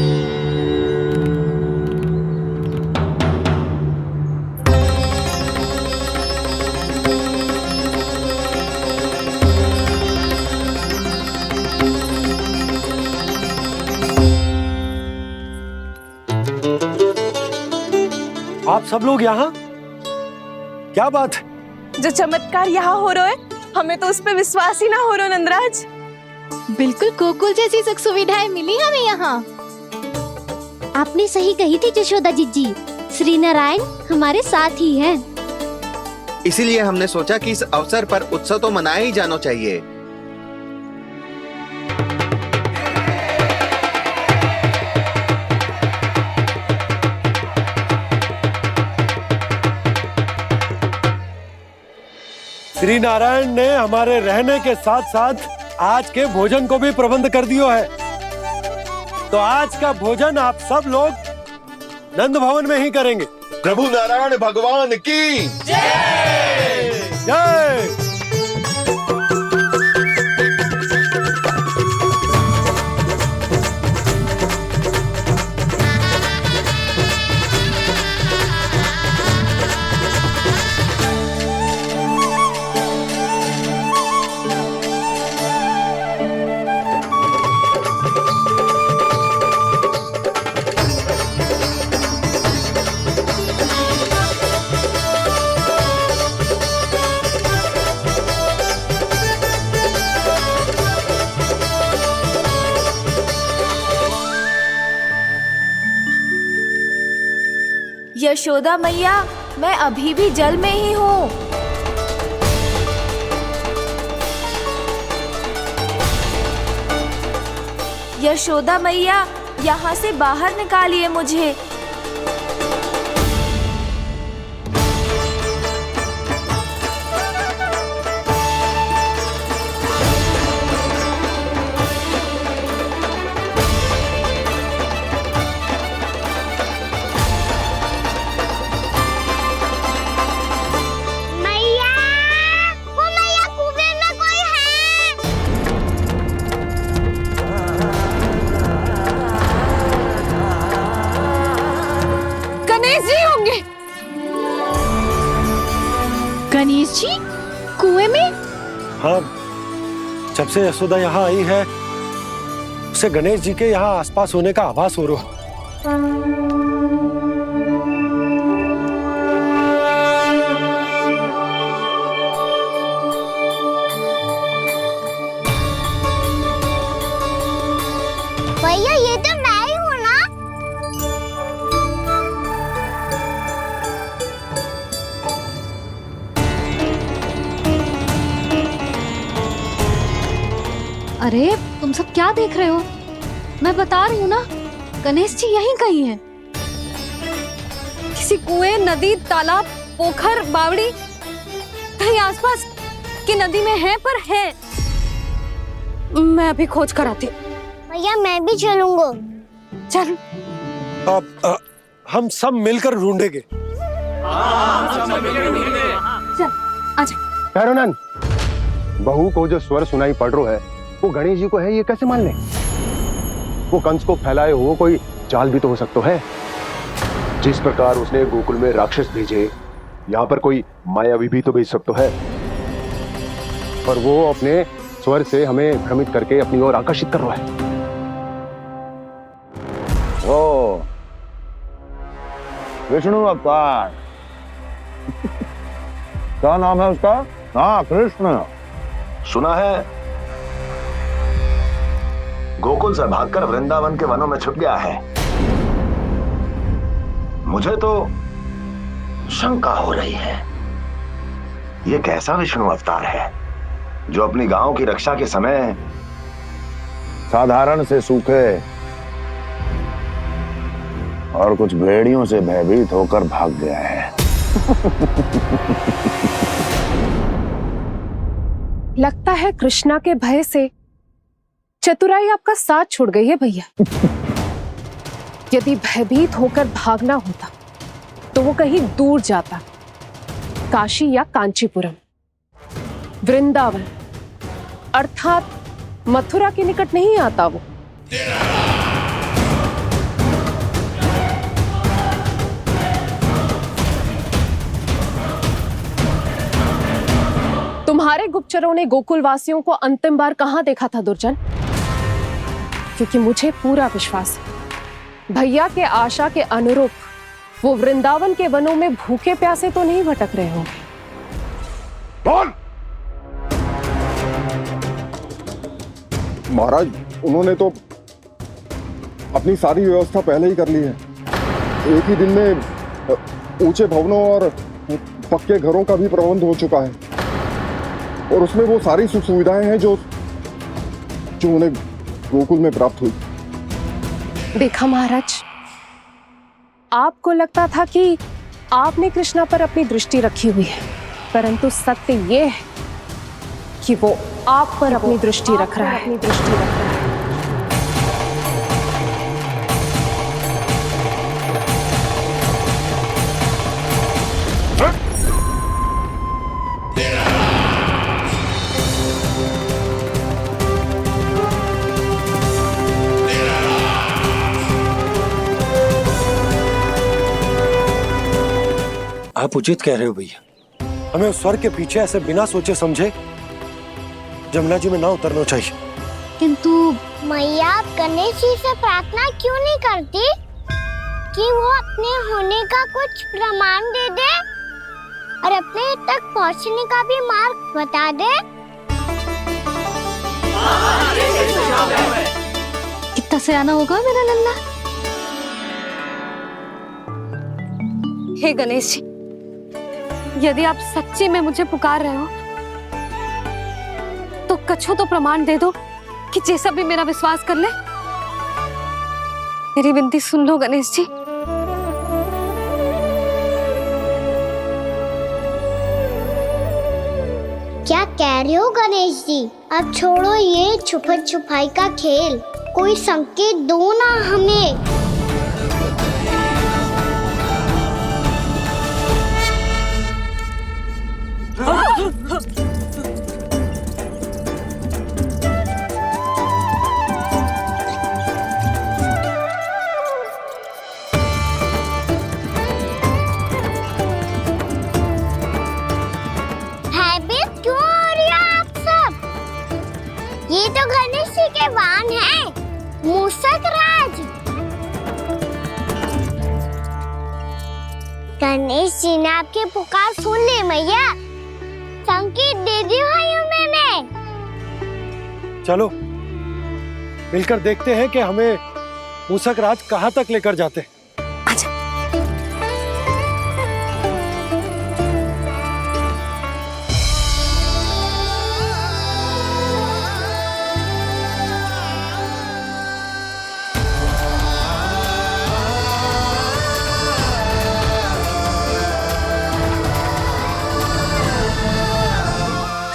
आप सब लोग यहाँ? क्या बात है? जो चमत्कार यहाँ हो रहा है, हमें तो उस पे विश्वास ही ना हो रहा नंदराज। बिल्कुल गोकुल जैसी सुख सुविधाएं मिली हमें यहाँ। आपने सही कही थी जशोदा जीजी, श्री नारायण हमारे साथ ही हैं। इसीलिए हमने सोचा कि इस अवसर पर उत्सव तो मनाया ही जाना चाहिए। श्री नारायण ने हमारे रहने के साथ साथ आज के भोजन को भी प्रबंध कर दिया है। तो आज का भोजन आप सब लोग नंद भवन में ही करेंगे। प्रभु नारायण भगवान की जय जय। यशोदा मैया, मैं अभी भी जल में ही हूँ। यशोदा मैया, यहाँ से बाहर निकालिए मुझे। मैया, वो मैया कुएं में कोई है। गणेश जी होंगे। गणेश जी कुएं में? हाँ, जब से यशोदा यहाँ आई है उसे गणेश जी के यहाँ आसपास होने का आभास हो रहा। भैया ये तो मैं ही हूँ ना। अरे तुम सब क्या देख रहे हो? मैं बता रही हूँ ना, गणेश जी यहीं कहीं हैं। किसी कुएं, नदी, तालाब, पोखर, बावड़ी कहीं आसपास की नदी में है, पर है। मैं अभी खोज कर आती हूँ। भैया मैं भी चलूंगा। चल। अब हम सब मिलकर ढूंढेंगे। चल आजा। पैरोनन, बहू को जो स्वर सुनाई पड़ रहा है वो गणेश जी को है, ये कैसे मान ले? वो कंस को फैलाए हुए कोई चाल भी तो हो सकता है। जिस प्रकार उसने गोकुल में राक्षस भेजे, यहाँ पर कोई मायावी भी तो भेज सकता है। पर वो अपने स्वर से हमें भ्रमित करके अपनी ओर आकर्षित कर रहा है। ओ विष्णु अवतार क्या नाम है उसका? हाँ, कृष्ण। सुना है गोकुल से भागकर वृंदावन के वनों में छुप गया है। मुझे तो शंका हो रही है, ये कैसा विष्णु अवतार है जो अपनी गांव की रक्षा के समय साधारण से सूखे और कुछ भेड़ियों से भयभीत होकर भाग गया है। लगता है कृष्णा के भय से चतुराई आपका साथ छोड़ गई है भैया। यदि भयभीत होकर भागना होता तो वो कहीं दूर जाता, काशी या कांचीपुरम, वृंदावन अर्थात मथुरा के निकट नहीं आता वो। तुम्हारे गुप्तचरों ने गोकुल वासियों को अंतिम बार कहां देखा था दुर्जन? क्योंकि मुझे पूरा विश्वास है भैया के आशा के अनुरूप वो वृंदावन के वनों में भूखे प्यासे तो नहीं भटक रहे होंगे। बोल! महाराज, उन्होंने तो अपनी सारी व्यवस्था पहले ही कर ली है। एक ही दिन में ऊंचे भवनों और पक्के घरों का भी प्रबंध हो चुका है और उसमें वो सारी सुख सुविधाएं हैं जो उन्हें गोकुल में प्राप्त हुई। देखा महाराज, आपको लगता था कि आपने कृष्णा पर अपनी दृष्टि रखी हुई है, परंतु सत्य ये है कि वो आप पर अपनी दृष्टि रख रहा है। आप उचित कह रहे हो भैया, हमें उस स्वर्ग के पीछे ऐसे बिना सोचे समझे जमुना जी में ना उतरना चाहिए। किंतु मैया, आप गणेश जी से प्रार्थना क्यों नहीं करती कि वो अपने होने का कुछ प्रमाण दे दे और अपने तक पहुंचने का भी मार्ग बता दे? कितना सयाना होगा मेरा लल्ला। हे गणेश जी, यदि आप सच्ची में मुझे पुकार रहे हो तो कछु तो प्रमाण दे दो कि जैसा भी मेरा विश्वास कर ले। मेरी विनती सुन लो गणेश जी। क्या कह रहे हो गणेश जी? अब छोड़ो ये छुपन छुपाई का खेल, कोई संकेत दो ना हमें। भयभीत क्यों हो रही हो आप सब? ये तो गणेश जी के वाहन हैं, मूषक राज। गणेश जी ने आपकी पुकार सुन ली मैया, संकेत दे दी भाइयों मैंने। चलो मिलकर देखते हैं कि हमें मूषक राज कहां तक लेकर जाते हैं।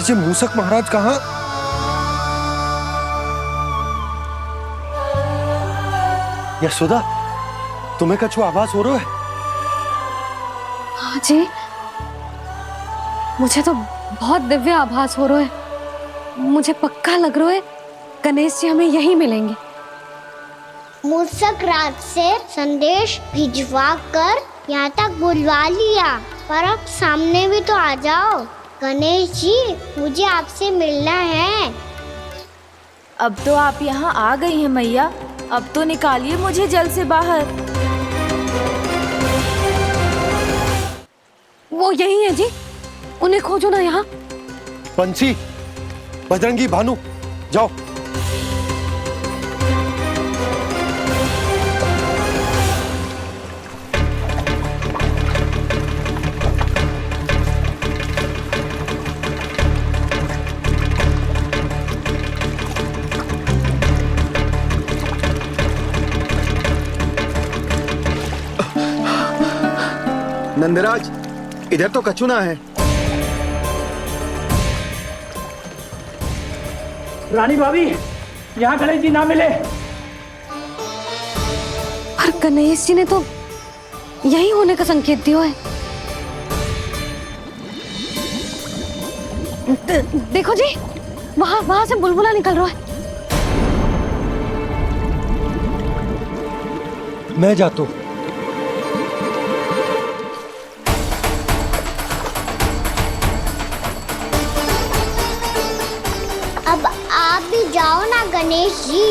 जी मूषक महाराज कहाँ? यशोदा, तुम्हें कछु आभास हो रहा है? हाँ जी, मुझे तो बहुत दिव्य आभास हो रहा है। मुझे पक्का लग रहा है गणेश जी हमें यहीं मिलेंगे। मूषक राज से संदेश भिजवा कर यहाँ तक बुलवा लिया, पर अब सामने भी तो आ जाओ। गणेश जी, मुझे आपसे मिलना है। अब तो आप यहाँ आ गई हैं मैया, अब तो निकालिए मुझे जल से बाहर। वो यही है जी, उन्हें खोजो ना यहाँ। बंसी, बजरंगी, भानु, जाओ। नंदराज, इधर तो कछुना है। रानी भाभी, यहाँ गणेश जी ना मिले। पर गणेश जी ने तो यही होने का संकेत दिया है। देखो जी, वहां से बुलबुला निकल रहा है। मैं जाता हूँ। अब आप भी जाओ ना गणेश जी।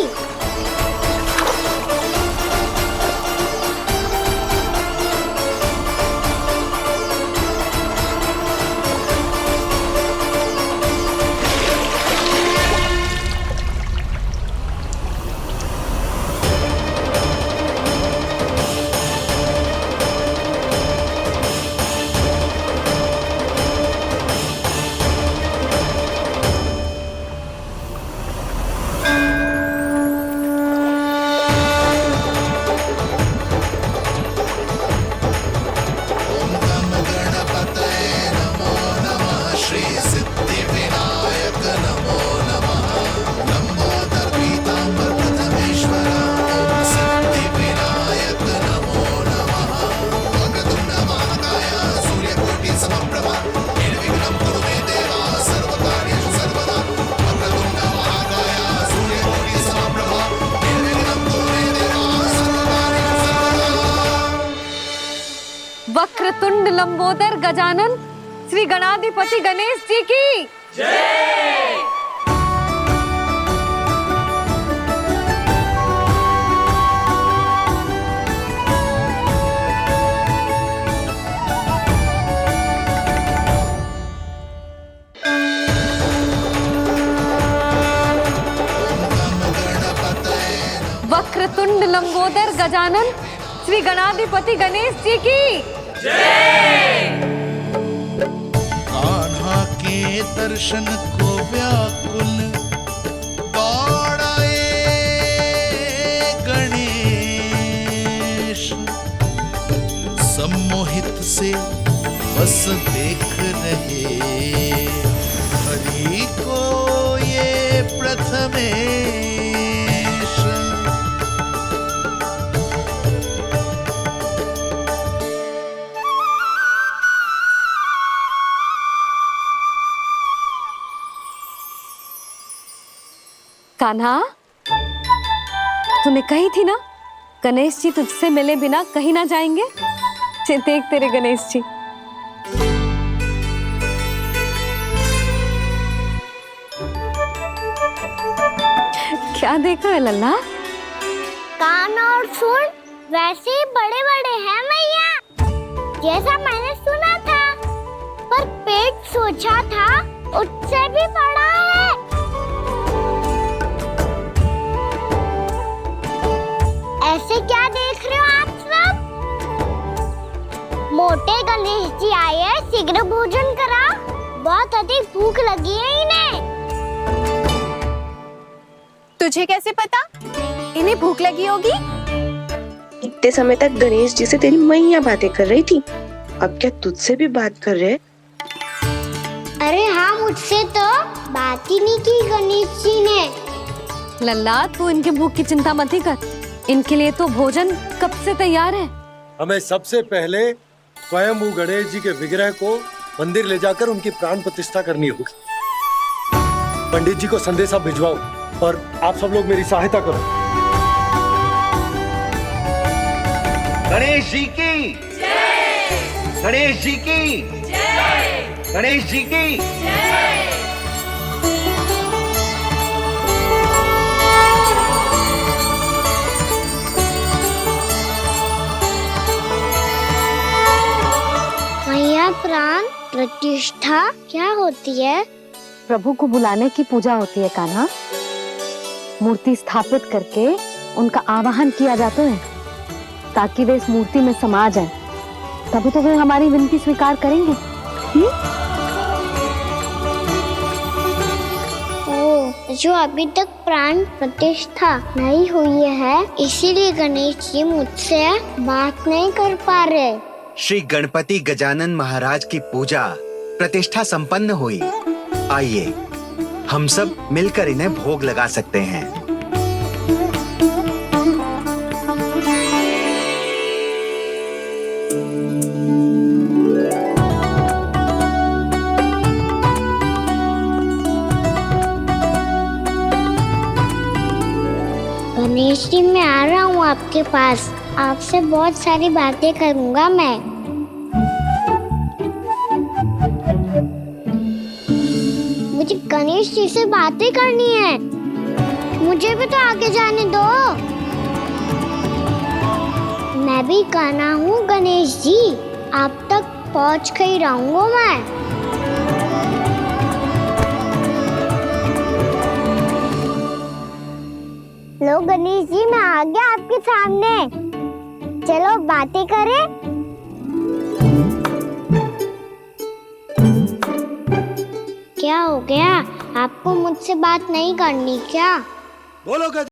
वक्रतुंड लंबोदर गजानन श्री गणाधिपति गणेश जी की जय। वक्रतुंड लंबोदर गजानन श्री गणाधिपति गणेश जी की जय। कान्हा के दर्शन को व्याकुल दौड़ाए गणेश, सम्मोहित से बस देख रहे हरि को ये प्रथमेश। कान्हा, तूने कही थी ना गणेश जी तुझसे मिले बिना कहीं ना जाएंगे। देख तेरे गणेश जी। क्या देख रहा है लल्ला? कान और सुन वैसे ही बड़े बड़े हैं मैया, जैसा मैंने सुना था, पर पेट सोचा था उससे भी बड़ा है। ऐसे क्या देख रहे हो आप सब? मोटे गणेश जी आए हैं, शीघ्र भोजन करा, बहुत अधिक भूख लगी है इन्हें। तुझे कैसे पता इन्हें भूख लगी होगी? इतने समय तक गणेश जी से तेरी मैया बातें कर रही थी, अब क्या तुझसे भी बात कर रहे? अरे हाँ, मुझसे तो बात ही नहीं की गणेश जी ने। लल्ला, तू इनके भूख की चिंता मत ही कर, इनके लिए तो भोजन कब से तैयार है। हमें सबसे पहले स्वयं गणेश जी के विग्रह को मंदिर ले जाकर उनकी प्राण प्रतिष्ठा करनी होगी। पंडित जी को संदेशा भिजवाओ और आप सब लोग मेरी सहायता करो। गणेश जी की जय। गणेश जी की जय। गणेश जी की जय। मैया, प्राण प्रतिष्ठा क्या होती है? प्रभु को बुलाने की पूजा होती है कान्हा। मूर्ति स्थापित करके उनका आवाहन किया जाता है ताकि वे इस मूर्ति में समा जाएं। तभी तो वे हमारी विनती स्वीकार करेंगे। ओ, जो अभी तक प्राण प्रतिष्ठा नहीं हुई है, इसीलिए गणेश जी मुझसे बात नहीं कर पा रहे। श्री गणपति गजानन महाराज की पूजा प्रतिष्ठा संपन्न हुई। आइए हम सब मिलकर इन्हें भोग लगा सकते हैं। गणेश जी, मैं आ रहा हूँ आपके पास। आपसे बहुत सारी बातें करूंगा मैं। मुझे गणेश जी से बातें करनी है। मुझे भी तो आगे जाने दो। मैं भी कान्हा हूँ गणेश जी, आप तक पहुँच कर ही रहूंगा मैं। लो गणेश जी, मैं आ गया आपके सामने। चलो बातें करें। क्या हो गया? आपको मुझसे बात नहीं करनी क्या? बोलो